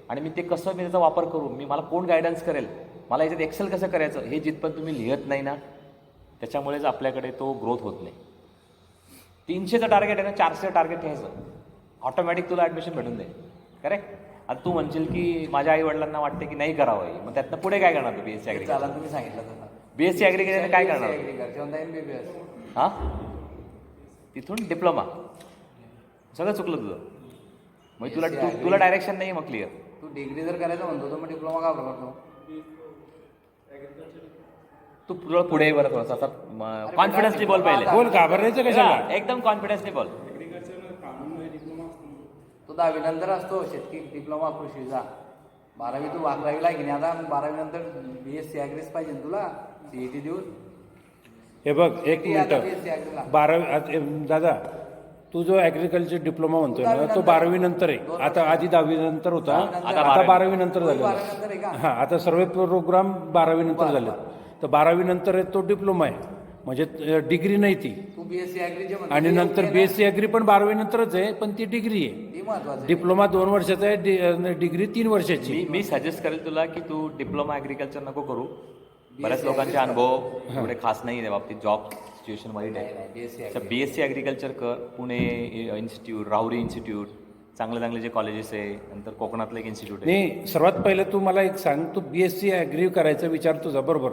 आणि मी ते कसं, मी त्याचा वापर करू, मला कोण गायडन्स करेल, मला याच्यात एक्सेल कसं करायचं, हे जिथपर्यंत तुम्ही लिहत नाही ना त्याच्यामुळेच आपल्याकडे तो ग्रोथ होत नाही. 300चं टार्गेट आहे ना, 400चं टार्गेट घ्यायचं, ऑटोमॅटिक तुला ॲडमिशन भेटून जाईल. करेक्ट. आता तू म्हणशील की माझ्या आई वडिलांना वाटते की नाही करावं, मग त्यातनं पुढे काय करणार तू BSc ॲग्रिकल्चर? त्याला तुम्ही सांगितलं तसं. BSc ॲग्रिकल्चर काय करणार? MBBS. हां, तिथून डिप्लोमा, सगळं चुकलं तुझं. मग तुला डायरेक्शन नाही मग क्लिअर. तू डिग्री जर करायचं म्हणतो तर मग डिप्लोमा का करतो? तू पुढे बरं थोडंसं आता कॉन्फिडन्सली बोल पहिले. बोल, घाबरायचं कशाला? एकदम कॉन्फिडन्सली बोल. तो 10वी नंतर असतो शेतकी डिप्लोमा कृषीचा. 12वी तू 11वीला की नाही, आता 12वी नंतर BSc ॲग्रीच पाहिजे ना तुला, CET देऊन. हे बघ एक किती आता मिनिट, BSc ॲग्रीला? 12वी दादा, तू जो ॲग्रिकल्चर डिप्लोमा म्हणतोय ना तो 12वी नंतर आहे. आता आधी 10वी नंतर होता, आता 12वी नंतर झालेला. 12वी नंतर आहे का? हां, आता सर्व प्रोग्राम 12वी नंतर झाले. तर 12वी नंतर तो डिप्लोमा आहे, म्हणजे डिग्री नाही ती. तू BSc ॲग्रीचे म्हणतो. आणि नंतर BSc ॲग्री पण 12वी नंतरच आहे, पण ती डिग्री आहे. हे महत्वाचं. डिप्लोमा 2 वर्षाचा आहे, डिग्री 3 वर्षाची. मी सजेस्ट करेल तुला की तू डिप्लोमा ॲग्रिकल्चर नको करू. बऱ्याच लोकांचे अनुभव एवढे खास नाही त्या बाबतीत, जॉब सिच्युएशन वाईट आहे. तर BSc ॲग्रिकल्चर कर. पुणे इन्स्टिट्यूट, राहुरी इन्स्टिट्यूट, चांगले चांगले जे कॉलेजेस आहे, नंतर कोकणातलं एक इन्स्टिट्यूट आहे. नाही, सर्वात पहिलं तू मला एक सांग, तू BSc ॲग्री करायचा विचार तुझा बरोबर,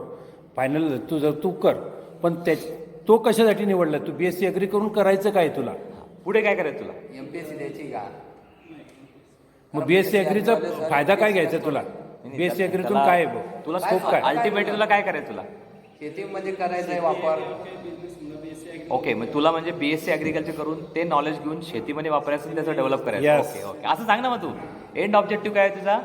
फायनल तू कर, पण तो कशासाठी निवडला? तू BSc ॲग्री करून करायचं काय तुला? पुढे काय करायचं तुला? MPSC द्यायची का? मग BSc ॲग्रीचा फायदा काय घ्यायचा तुला? BSc ॲग्रीतून काय आहे? तुला स्कोप काय? अल्टिमेटली तुला काय करायचं तुला? शेतीमध्ये करायचा आहे वापर. ओके, मग तुला म्हणजे BSc ॲग्रिकल्चर करून ते नॉलेज घेऊन शेतीमध्ये वापरायचं आणि त्याचं डेव्हलप करायचं. Yes. ओके ओके, असं सांग ना. मग तू एंड ऑब्जेक्टिव्ह काय आहे तुझा?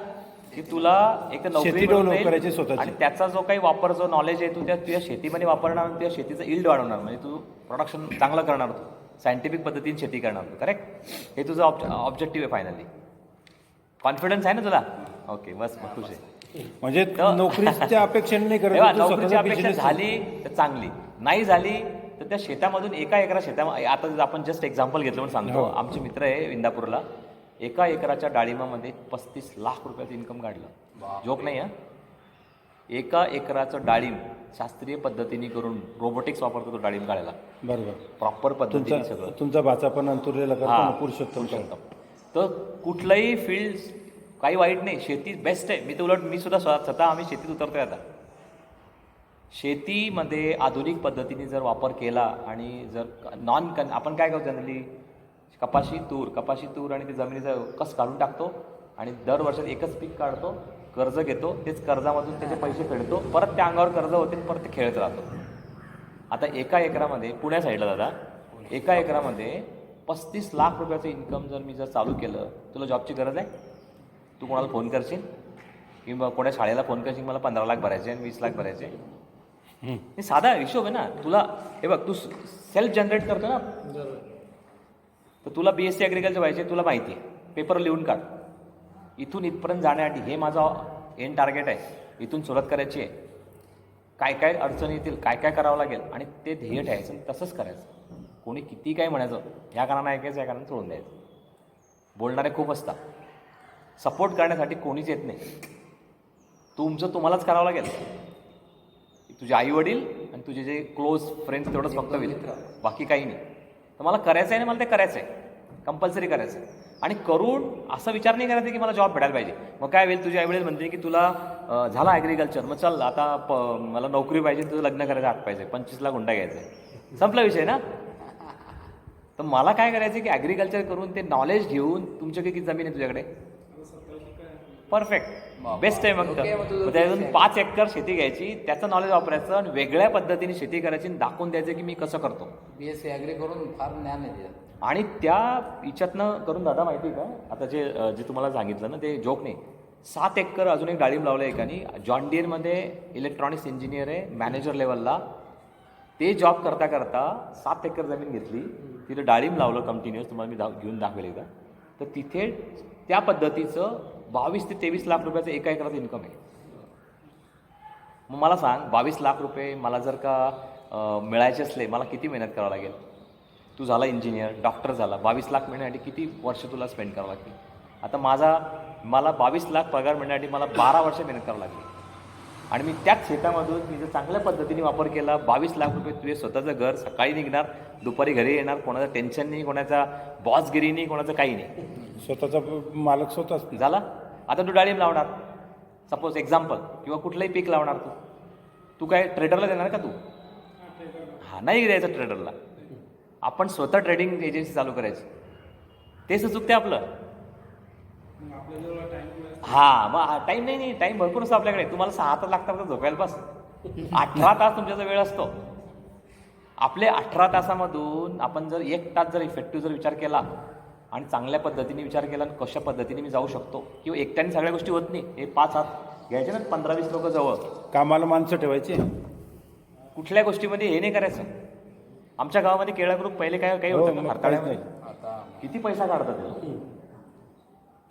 की तुला एक तर नोकरी शेती मिळून डेव्हलप जाईल करायची स्वतःची. आणि त्याचा जो काही वापर, जो नॉलेज आहे, तू त्या तुझ्या शेतीमध्ये वापरणार आणि तुझ्या शेतीचं इल्ड वाढवणार, म्हणजे तू प्रोडक्शन चांगलं करणार, तू सायंटिफिक पद्धतीने शेती करणार तू. करेक्ट. हे तुझं ऑब्जेक्टिव्ह आहे फायनली. कॉन्फिडन्स आहे ना तुला? ओके, बस मग खुश आहे. म्हणजे नोकरीच्या अपेक्षेने नाही तेव्हा करत, नोकरीची अपेक्षा झाली तर चांगली, नाही झाली तर त्या शेतामधून एका एकरा आता आपण जस्ट एक्झाम्पल घेतलं म्हणून सांगतो. आमचे मित्र आहे इंदापूरला, 1 एकराच्या डाळिंबामध्ये 35 लाख रुपयाचं इन्कम काढलं. जोक नाही हा. 1 एकराचं डाळिंब शास्त्रीय पद्धतीने करून, रोबोटिक्स वापरतो तो डाळिंब काढायला, बरोबर. प्रॉपर पद्धतीने सगळं. तुमचा भाचा पण अंतुरलेला करतो ना, पुरुषोत्तम. तर कुठलंही फील्ड काही वाईट नाही, शेती बेस्ट आहे. मी सुद्धा स्वतः आम्ही शेतीत उतरतोय आता. शेतीमध्ये आधुनिक पद्धतीने जर वापर केला आणि जर आपण काय करतो जनरली, कपाशी तूर आणि ते जमिनीचं कस काढून टाकतो आणि दर वर्षात एकच पीक काढतो, कर्ज घेतो, तेच कर्जामधून त्याचे पैसे फेडतो, परत त्या अंगावर कर्ज होते, परत ते खेळत राहतो. आता 1 एकरामध्ये, पुण्या साईडला दादा, 1 एकरामध्ये 35 लाख रुपयाचं इन्कम जर मी चालू केलं, तुला जॉबची गरज आहे? तू कोणाला फोन करशील किंवा कोणा शाळेला फोन करशील, मला 15 लाख भरायचे आणि 20 लाख भरायचे? हे साधा हिशोब आहे ना. तुला हे बघ, तू सेल्फ जनरेट करतो ना, तर तुला BSc ॲग्रिकल्चर व्हायचे, तुला माहिती आहे, पेपर लिहून काढ. इथून इथपर्यंत जाण्यासाठी हे माझं एंड टार्गेट आहे, इथून सुरुवात करायची आहे, काय काय अडचणी येतील, काय काय करावं लागेल, आणि ते ध्येय ठेवायचं आणि तसंच करायचं. कोणी किती काय म्हणायचं, ह्या कारणानं ऐकायचं, या कारणानं सोडून द्यायचं. बोलणारे खूप असतात, सपोर्ट करण्यासाठी कोणीच येत नाही. तुमचं तुम्हालाच करावं लागेल. तुझे आईवडील आणि तुझे जे क्लोज फ्रेंड्स तेवढंच फक्त होईल, बाकी काही नाही. तर मला करायचं आहे ना, मला ते करायचं आहे, कंपल्सरी करायचं आहे. आणि करून असं विचार नाही करायचा की मला जॉब भेटायला पाहिजे. मग काय होईल, तुझे आईवडील म्हणते की तुला झाला ॲग्रिकल्चर, मग चल आता मला नोकरी पाहिजे, तुझं लग्न करायचं, हात पाहिजे, 25 लाख हुंडा घ्यायचा आहे, संपला विषय ना. तर मला काय करायचं की ॲग्रिकल्चर करून ते नॉलेज घेऊन, तुमच्याकडे किती जमीन आहे तुझ्याकडे, परफेक्ट, बेस्ट आहे. मग त्याच्यातून 5 एकर शेती घ्यायची, त्याचं नॉलेज वापरायचं आणि वेगळ्या पद्धतीने शेती करायची आणि दाखवून द्यायचं की मी कसं करतो. BSc ॲग्री करून फार ज्ञान आहे त्याच्यात. आणि त्या हिच्यातनं करून दादा माहिती आहे का, आता जे तुम्हाला सांगितलं ना, ते जोक नाही. 7 एकर अजून एक डाळिंब लावलं एकाने, जॉन डिअरमध्ये इलेक्ट्रॉनिक्स इंजिनियर आहे, मॅनेजर लेवलला. ते जॉब करता करता 7 एकर जमीन घेतली, तिथे डाळिंब लावलं कंटिन्युअस. तुम्हाला मी घेऊन दाखवेल एकदा. तर तिथे त्या पद्धतीचं 22 ते 23 लाख रुपयाचं एका एकराचं इन्कम आहे. मग मला सांग, 22 लाख रुपये मला जर का मिळायचे असले, मला किती मेहनत करावं लागेल. तू झाला इंजिनियर, डॉक्टर झाला, 22 लाख मिळण्यासाठी किती वर्ष तुला स्पेंड करावं लागतील. आता मला 22 लाख पगार मिळण्यासाठी मला 12 वर्ष मेहनत करावं लागली. आणि मी त्याच शेतामधून मी जर चांगल्या पद्धतीने वापर केला, 22 लाख रुपये तुझे स्वतःचं घर, सकाळी निघणार, दुपारी घरी येणार, कोणाचं टेन्शन नाही, कोणाचा बॉसगिरी नाही, कोणाचं काही नाही, स्वतःचा मालक स्वतःच. झाला. आता तू डाळिंब लावणार सपोज एक्झाम्पल, किंवा कुठलंही पीक लावणार, तू काय ट्रेडरला देणार का तू? हा, नाही द्यायचं ट्रेडरला. आपण स्वतः ट्रेडिंग एजन्सी चालू करायची. तेच चुकते आपलं. हां, मग टाईम नाही, टाईम भरपूर असतो आपल्याकडे. तुम्हाला 6 तास लागतात का झोपायला? बस 18 तास तुमच्याचा वेळ असतो. आपले 18 तासामधून आपण जर 1 तास जर इफेक्टिव्ह जर विचार केला आणि चांगल्या पद्धतीने विचार केला आणि कशा पद्धतीने मी जाऊ शकतो, किंवा एकट्याने सगळ्या गोष्टी होत नाही. हे 5 हात घ्यायचे ना, 15-20 लोक जवळ, कामाला माणसं ठेवायची. कुठल्या गोष्टीमध्ये हे नाही करायचं. आमच्या गावामध्ये केळा ग्रुप पहिले काही हो, होतं मग का हरताळ्यामध्ये? आता किती पैसा काढतात ते.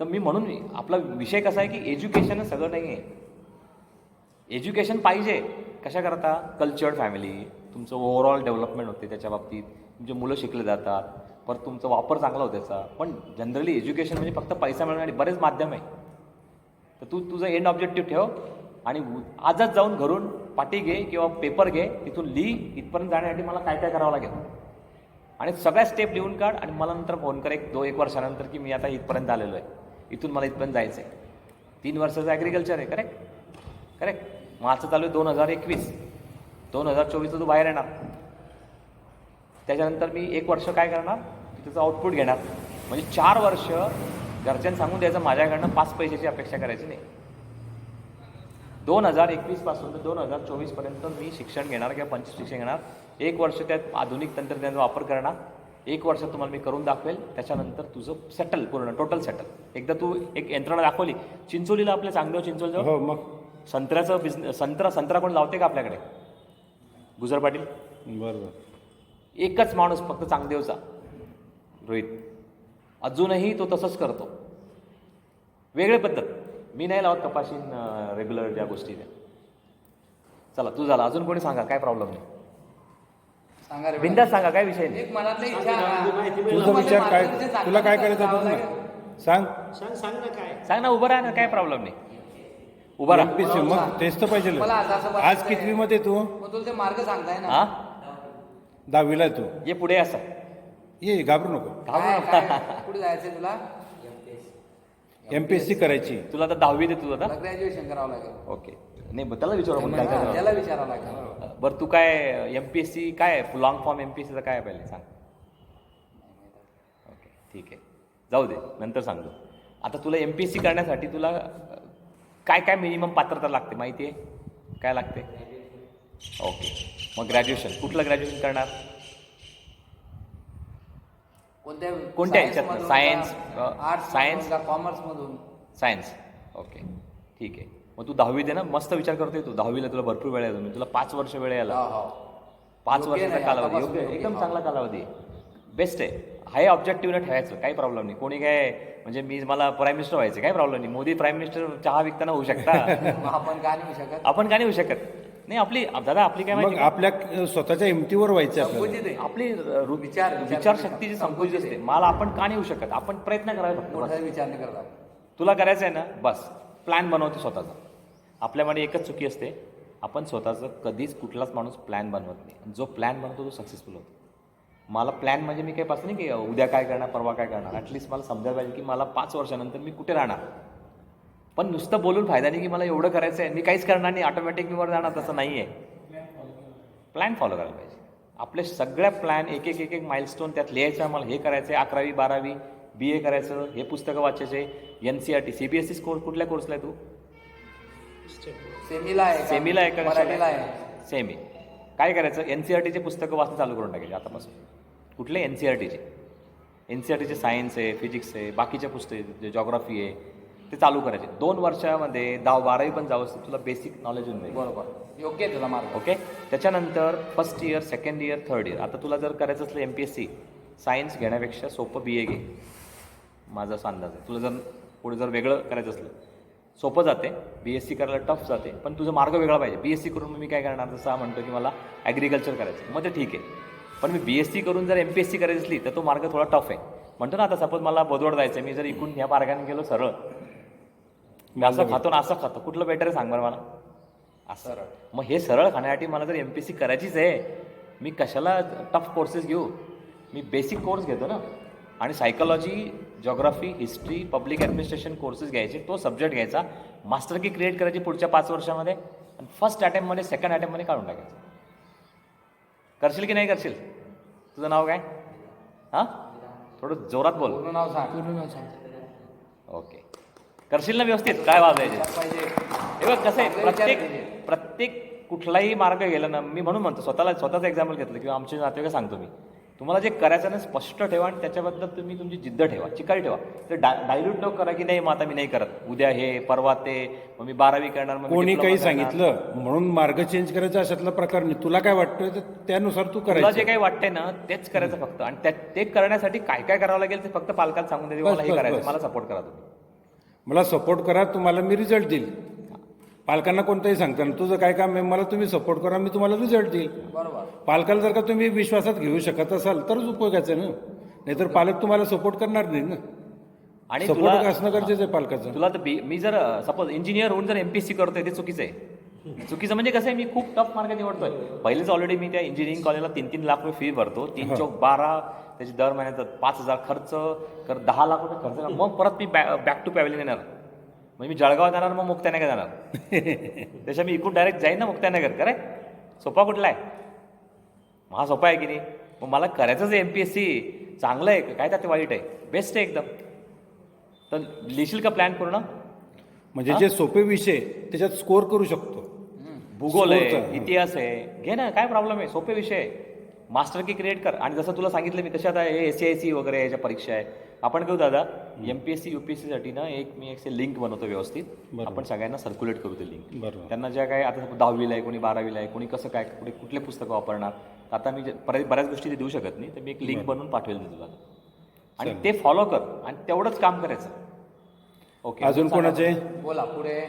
तर मी म्हणून आपला विषय कसा आहे की एज्युकेशन सगळं नाही आहे. एज्युकेशन पाहिजे कशा करता, कल्चर्ड फॅमिली, तुमचं ओव्हरऑल डेव्हलपमेंट होते त्याच्या बाबतीत, तुमचे मुलं शिकले जातात, परत तुमचा वापर चांगला होतो त्याचा. पण जनरली एज्युकेशन म्हणजे फक्त पैसा मिळवण्यासाठी बरेच माध्यम आहे. तर तू तुझं एंड ऑब्जेक्टिव्ह ठेव आणि आजच जाऊन घरून पाटी घे किंवा पेपर घे, तिथून लिही इथपर्यंत जाण्यासाठी मला काय काय करावं लागेल, आणि सगळ्या स्टेप लिहून काढ आणि मला नंतर फोन कर 1 वर्षानंतर की मी आता इथपर्यंत आलेलो आहे, इथून मला इथपर्यंत जायचं आहे. 3 वर्षाचं ॲग्रिकल्चर आहे, करेक्ट. माझं चालू आहे 2021, 2024 तू बाहेर येणार. त्याच्यानंतर मी 1 वर्ष काय करणार, त्याचं आउटपुट घेणार. म्हणजे 4 वर्ष घरच्यांना सांगून द्यायचं माझ्याकडनं 5 पैशाची अपेक्षा करायची नाही. 2021 पासून तर 2024 पर्यंत मी शिक्षण घेणार किंवा 25 शिक्षण घेणार. 1 वर्ष त्यात आधुनिक तंत्रज्ञानाचा वापर करणार. 1 वर्ष तुम्हाला मी करून दाखवेल. त्याच्यानंतर तुझं सेटल, पूर्ण टोटल सेटल. एकदा तू एक यंत्रणा दाखवली. चिंचोलीला आपल्या चांगदेव चिंचोलीजवळ हो, मग संत्र्याचं बिझनेस, संत्रा कोण लावते का आपल्याकडे? गुजर पाटील. बरोबर. एकच माणूस फक्त चांगदेवचा, रोहित. अजूनही तो तसंच करतो. वेगळी पद्धत. मी नाही लावत कपाशीन रेग्युलर ज्या गोष्टी त्या. चला तू झाला, अजून कोणी सांगा, काय प्रॉब्लेम नाही, सांगा रे बिंदास सांगा, काय विषय नाही. एक मनातली इच्छा आहे. तुझा विचार काय, तुला काय करायचं करावं बघ लागेल. ना, सांग. सांग ना, उभं राहा ना, काय प्रॉब्लेम नाही, उभं राहा. MPSC, मग तेच तर पाहिजे. मला असं आज कितवी मध्ये तू? मग तुला ते मार्ग सांगताय ना. हा, 10वीला आहे तू. ये पुढे असं ये, घाबरू नको. काय पुढे जायचंय तुला? MPSC करायची. तुला आता 10वी देतो आता. ग्रॅज्युएशन करावं लागेल. ओके, नाही त्याला विचारू आपण काय काय त्याला विचारावं लागेल. बरं. तू काय MPSC काय लॉंग फॉर्म MPSCचा काय आहे पहिले सांग. ओके, ठीक आहे, जाऊ दे, नंतर सांगतो. आता तुला MPSC करण्यासाठी तुला काय काय मिनिमम पात्रता लागते माहिती आहे? काय लागते? ओके, मग ग्रॅज्युएशन, कुठलं ग्रॅज्युएशन करणार? कोणत्या ह्याच्यात? सायन्स, सायन्स, कॉमर्स मधून? सायन्स. ओके, ठीक आहे. मग तू 10वी दे ना, मस्त विचार करतोय तू. 10वीला तुला भरपूर वेळ आहे, तुला 5 वर्ष वेळ यायला. 5 योग्य वर्षाचा नाही, कालावधी आतापासून योग्य, योग्य. एकदम चांगला कालावधी आहे. बेस्ट आहे. हे ऑब्जेक्टिव्हने ठेवायचं, काही प्रॉब्लेम नाही. कोणी काय म्हणजे मला प्राईम मिनिस्टर व्हायचं, काही प्रॉब्लेम नाही. मोदी प्राईम मिनिस्टर चहा विकताना होऊ शकता. मग आपण का नाही होऊ शकत? आपण का नाही होऊ शकत? नाही, आपली दादा आपली काय मग माहिती का? आपल्या स्वतःच्या हिमतीवर व्हायचं आपल्याला. संकुचित आहे. आपली विचार विचारशक्ती जी संकुचित असते. मला आपण का नाही होऊ शकत? आपण प्रयत्न करायला फक्त बस. मोठा विचार नाही करत आपण. तुला करायचं आहे ना, बस प्लॅन बनवतो स्वतःचा. आपल्यामध्ये एकच चुकी असते, आपण स्वतःचं कधीच कुठलाच माणूस प्लॅन बनवत नाही. जो प्लॅन बनवतो तो सक्सेसफुल होतो. मला प्लॅन म्हणजे मी काही पासून नाही की उद्या काय करणार, परवा काय करणार. ॲटलिस्ट मला समजायला पाहिजे की मला 5 वर्षानंतर मी कुठे राहणार. पण नुसतं बोलून फायदा नाही की मला एवढं करायचं आहे, मी काहीच करणार नाही, ऑटोमॅटिक मी वर जाणार. तसं नाही आहे. प्लॅन फॉलो करायला पाहिजे. आपले सगळ्या प्लॅन एक एक माइलस्टोन त्यात लिहायचं. मला हे करायचं आहे, 11वी 12वी BA करायचं, हे पुस्तकं वाचायचे, NCERT CBSE कोर्स. कुठल्या कोर्सला आहे तू? सेमीला आहे का? सेमीला आहे का? मराठीला आहे. सेमी. काय करायचं? NCERTचे पुस्तकं वाचणं चालू करून टाकायचे आतापासून. कुठले? NCERTचे सायन्स आहे, फिजिक्स आहे, बाकीचे पुस्तक जे जॉग्राफी आहे ते चालू करायचे. 2 वर्षामध्ये 10-12वी पण जावं असतं, तुला बेसिक नॉलेज होऊन जाईल. बरोबर, योग्य आहे तुला मार्ग. ओके. त्याच्यानंतर first year, second year, third year. आता तुला जर करायचं असलं MPSC, सायन्स घेण्यापेक्षा सोपं BA घे, माझा असा अंदाज आहे. तुला जर पुढे जर वेगळं करायचं असलं सोपं जाते. BSc करायला टफ जाते, पण तुझा मार्ग वेगळा पाहिजे. BSc करून मी काय करणार, जसं हा म्हणतो की मला ॲग्रिकल्चर करायचं, मग ते ठीक आहे. पण मी BSc करून जर MPSC करायची असली तर तो मार्ग थोडा टफ आहे. म्हणतो ना, आता सपोज मला बोदवड जायचं, मी जर इकडून ह्या मार्गाने गेलो सरळ, मी असं खातो ना असं खातो, कुठलं बेटर आहे सांग बरं मला? असं. मग हे सरळ खाण्यासाठी मला जर MPSC करायचीच आहे, मी कशाला टफ कोर्सेस घेऊ? मी बेसिक कोर्स घेतो ना. आणि psychology, geography, history, public administration courses घ्यायचे, तो सब्जेक्ट घ्यायचा, मास्टर की क्रिएट करायची पुढच्या 5 वर्षामध्ये, आणि फर्स्ट अटेम्प्टमध्ये, सेकंड अटेम्प्टमध्ये काढून टाकायचं. करशील की नाही करशील? तुझं नाव काय? हां, थोडं जोरात बोल. पूर्ण नाव सांग. ओके. करशील ना व्यवस्थित? काय वाजायचे पाहिजे. हे बघ कसं आहे, प्रत्येक कुठलाही मार्ग गेला ना, मी म्हणून म्हणतो स्वतःच एक्झाम्पल घेतलं किंवा आमचे नातेवाईक सांगतो मी, तुम्हाला जे करायचं ना स्पष्ट ठेवा आणि त्याच्याबद्दल तुम्ही तुमची जिद्द ठेवा, चिकारी ठेवा. ते डायल्यूट नको करा की नाही मग आता मी नाही करत, उद्या हे परवा ते, मग मी 12वी करणार, मग कोणी काही सांगितलं म्हणून मार्ग चेंज करायचा अशातला प्रकार नाही. तुला काय वाटतं तर त्यानुसार तू तुला करायचं. जे काही वाटतंय ना तेच करायचं फक्त. आणि ते करण्यासाठी काय काय करावं लागेल ते फक्त पालकांना सांगून द्यायचं, मला हे बस, करायचं, बस. मला सपोर्ट करा तुम्ही. मला सपोर्ट करा, तुम्हाला मी रिझल्ट देईल. पालकांना कोणताही सांगताना तुझं काय काम आहे, मला तुम्ही सपोर्ट करा, मी तुम्हाला रिझल्ट देईल. बरोबर. पालकाला जर का तुम्ही विश्वासात घेऊ शकत असाल तरच उपयोगाचं आहे ना, नाहीतर पालक तुम्हाला सपोर्ट करणार नाही ना. आणि सपोर्ट तुला असणं गरजेचं आहे पालकाचं. तुला तर मी जर सपोज इंजिनियर होऊन जर MPSC करतोय ते चुकीचं आहे. चुकीचं म्हणजे कसं आहे, मी खूप टफ मार्ग निवडतोय. पहिलेच ऑलरेडी मी त्या इंजिनिअरिंग कॉलेजला 3-3 लाख रुपये फी भरतो, 3 चौक 12, त्याची दर महिन्याचा 5,000 खर्च कर, 10 लाख रुपये खर्च कर. मग परत मी बॅक टू पॅव्हलियन येणार. म्हणजे मी जळगाव जाणार, मग मुक्त्यानगर जाणार. त्याच्या मी इकडून डायरेक्ट जाईन ना मुक्त्यानगर. करे सोपा कुठला आहे? हा सोपा आहे की नाही? मग मला करायचंच आहे MPSC. चांगलं आहे काय, त्यात वाईट आहे? बेस्ट आहे एकदम. तर लिहिशील का प्लॅन पूर्ण? म्हणजे जे सोपे विषय त्याच्यात स्कोर करू शकतो. भूगोल आहे, स्कोरचा. इतिहास आहे, घे ना, काय प्रॉब्लेम आहे? सोपे विषय आहे. मास्टर की क्रिएट कर. आणि जसं तुला सांगितलं मी तशा आता हे SCIC वगैरे याच्या परीक्षा आहे. आपण घेऊ दादा MPSC UPSC साठी ना मी एक लिंक बनवतो व्यवस्थित. आपण सगळ्यांना सर्क्युलेट करू ते लिंक. बरोबर. त्यांना ज्या काय आता 10वीला आहे, कोणी 12वीला आहे, कोणी कसं काय, कुठले पुस्तकं वापरणार, तर आता मी बऱ्याच गोष्टी ते देऊ शकत नाही, तर मी एक लिंक बनवून पाठवेल मी तुला, आणि ते फॉलो कर आणि तेवढंच काम करायचं. ओके. अजून कोणाचे? बोला पुढे.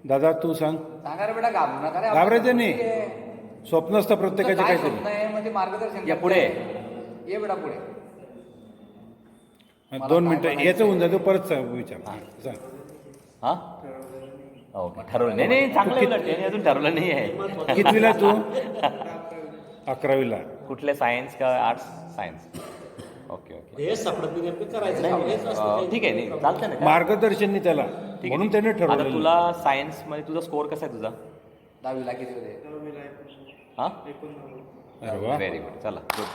दादा तू सांग. सांगा रे बेटा, घाबरू नका रे. घाबरायचं नाही. स्वप्न असतं प्रत्येकाचे काय काहीतरी. स्वप्न आहे म्हणजे मार्गदर्शन या करते. पुढे. ये बेटा पुढे. 2 मिनिटं याचं होऊन जातो, परत विचार सांग. हां ओके, ठरवलं नाही चांगलं आहे उलट. त्याने अजून ठरवलं नाही आहे. कितवीला तू? 11वीला. कुठले सायन्स का आर्ट्स? सायन्स. Okay okay. हे सापडत नाही, नेमकं करायचं नाही, हेच असतं. ठीक आहे, नाही चालतं ना. मार्गदर्शन नाही त्याला, ठीक आहे. म्हणून त्याने आता ठरवलं. तुला सायन्स मध्ये तुझा स्कोअर कसा आहे तुझा? 10वीला किती होते? हां, अरे वा, व्हेरी गुड. चला गुड,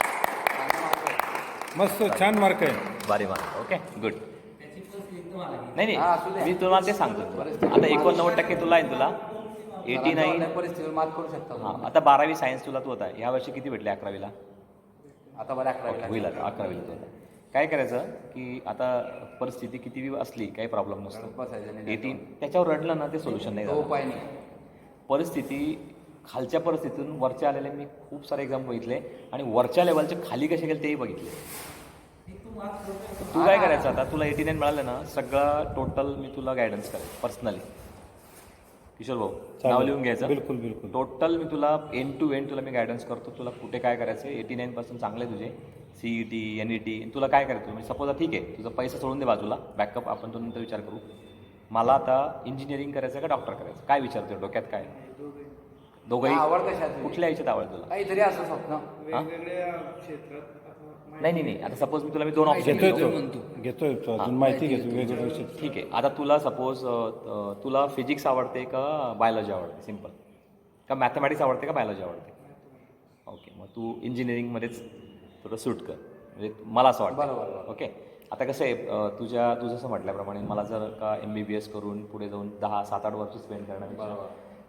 मस्त छान मार्क आहे. भारी मार्क. Okay good. त्याची पण तुम्हाला नाही हा, असू नाही, दे. मी तुम्हाला ते सांगतो. आता 89% तुला आहे, तुला 89. परिस्थितीवर मात करू शकता. हां, आता 12वी सायन्स तुला तू होता. ह्या वर्षी किती भेटले 11वीला? आता बरं 11वीला. होईल आता 11वीला तू होता. काय करायचं की आता परिस्थिती किती असली काही प्रॉब्लेम नसतो. बसायचं नाही. 18 त्याच्यावर रडलं ना ते सोल्युशन नाही तो झालं. उपाय नाही. परिस्थिती खालच्या परिस्थितीतून वरच्या आलेले मी खूप सारे एक्झाम बघितले आणि वरच्या लेवलचे खाली कसे गेले तेही बघितले. तू काय करायचं आता, तुला 89 मिळालं ना, सगळं टोटल मी तुला गायडन्स करेन पर्सनली. किशोर भाऊ नाव लिहून घ्यायचं. बिलकुल बिलकुल. टोटल मी तुला एंड टू एंड तुला मी गायडन्स करतो. तुला कुठे काय करायचं, 89% चांगले तुझे CET NET, तुला काय करायचं म्हणजे सपोज ठीक आहे तुझा पैसा सोडून दे बाजूला, बॅकअप आपण तो नंतर विचार करू. मला आता इंजिनिअरिंग करायचं का डॉक्टर करायचं, काय विचारतो डोक्यात काय? दोघंही आवड कशात? कुठल्या याच्यात आवड तुला? काहीतरी असं स्वप्न. नाही आता सपोज मी तुला दोन ऑप्शन घेतोय तो अजून माहिती घेतो वेगवेगळे विषय. ठीक आहे. आता तुला सपोज तुला फिजिक्स आवडते का बायोलॉजी आवडते, सिम्पल, का मॅथमॅटिक्स आवडते का बायोलॉजी आवडते? ओके, मग तू इंजिनिअरिंगमध्येच थोडं सूट कर, म्हणजे मला असं वाटतं. बरोबर. ओके. आता कसं आहे, तू जसं म्हटल्याप्रमाणे मला जर का MBBS करून पुढे जाऊन 10-7-8 वर्ष स्पेंड करण्यापेक्षा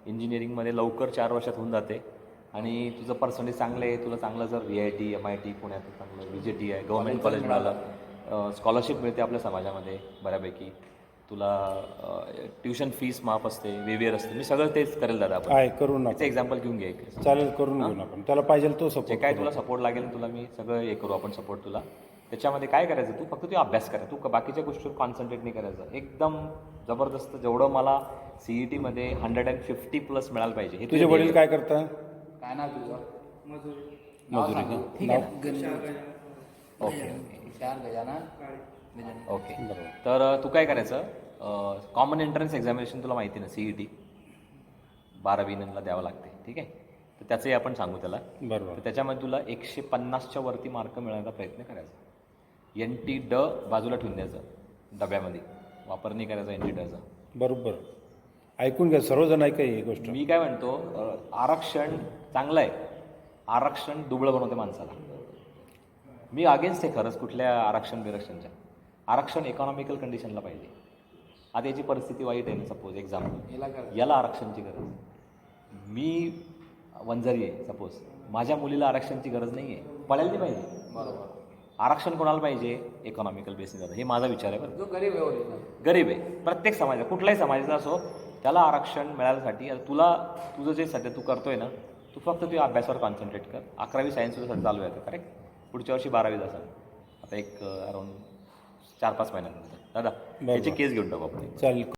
इंजिनिअरिंगमध्ये लवकर 4 वर्षात होऊन जाते आणि तुझं पर्सेंटेज चांगलं आहे, तुला चांगलं जर VIT MIT पुण्यात चांगलं VJT आहे, गव्हर्नमेंट कॉलेज मिळालं, स्कॉलरशिप मिळते आपल्या समाजामध्ये बऱ्यापैकी, तुला ट्युशन फीस माफ असते, वेवियर असते, मी सगळं तेच करेल दादा. आपण आहे करू ना, त्याचं एक्झाम्पल घेऊन घ्या एक. चालेल करून घेऊन आपण, त्याला पाहिजे तो जे सपोर्ट. काय तुला सपोर्ट लागेल तुला मी सगळं हे करू आपण सपोर्ट तुला. त्याच्यामध्ये काय करायचं, तू फक्त तू अभ्यास करा, तू बाकीच्या गोष्टीवर कॉन्सन्ट्रेट नाही करायचं. एकदम जबरदस्त जेवढं मला CET मध्ये 150+ मिळायला पाहिजे. हे तुझे वडील काय करतात? काय नाव तुझं? मजुरी का? ठीक आहे ना? ओके 4 गजानन. ओके. बरोबर. तर तू काय करायचं, कॉमन एंट्रन्स एक्झामिनेशन तुला माहिती ना, CET 12वीला द्यावं लागते, ठीक आहे. तर त्याचंही आपण सांगू त्याला. बरोबर. तर त्याच्यामध्ये तुला 150च्या वरती मार्क मिळवण्याचा प्रयत्न करायचा. NT बाजूला ठेवून द्यायचं, डब्यामध्ये वापर नाही करायचा NT बरोबर. ऐकून घ्या सर्वजण, ऐका ही गोष्ट. मी काय म्हणतो, आरक्षण चांगलं आहे, आरक्षण दुबळं बनवते माणसाला. मी अगेन्स्ट आहे खरंच कुठल्या बिरक्षणच्या. आरक्षण इकॉनॉमिकल कंडिशनला पाहिजे. आता याची परिस्थिती वाईट आहे ना, सपोज एक्झाम्पल, याला आरक्षणची गरज. मी वंजारी आहे सपोज, माझ्या मुलीला आरक्षणची गरज नाही आहे, पळायला नाही पाहिजे. बरोबर. आरक्षण कोणाला पाहिजे, इकॉनॉमिकल बेसिसवर. हे माझा विचार आहे बरं. जो गरीब आहे ओरिजिनल. गरीब आहे प्रत्येक समाजाचा, कुठल्याही समाजाचा असो, त्याला आरक्षण मिळायसाठी तुझं जे सध्या तू करतोय ना, तू फक्त तुझ्या अभ्यासावर कॉन्सन्ट्रेट कर. 11वी सायन्स तुझं चालू आहे करेक्ट, पुढच्या वर्षी 12वीच असेल, आता एक अराऊंड 4-5 महिन्यानंतर. दादा याची केस घेऊन टाकू आपण. चालेल.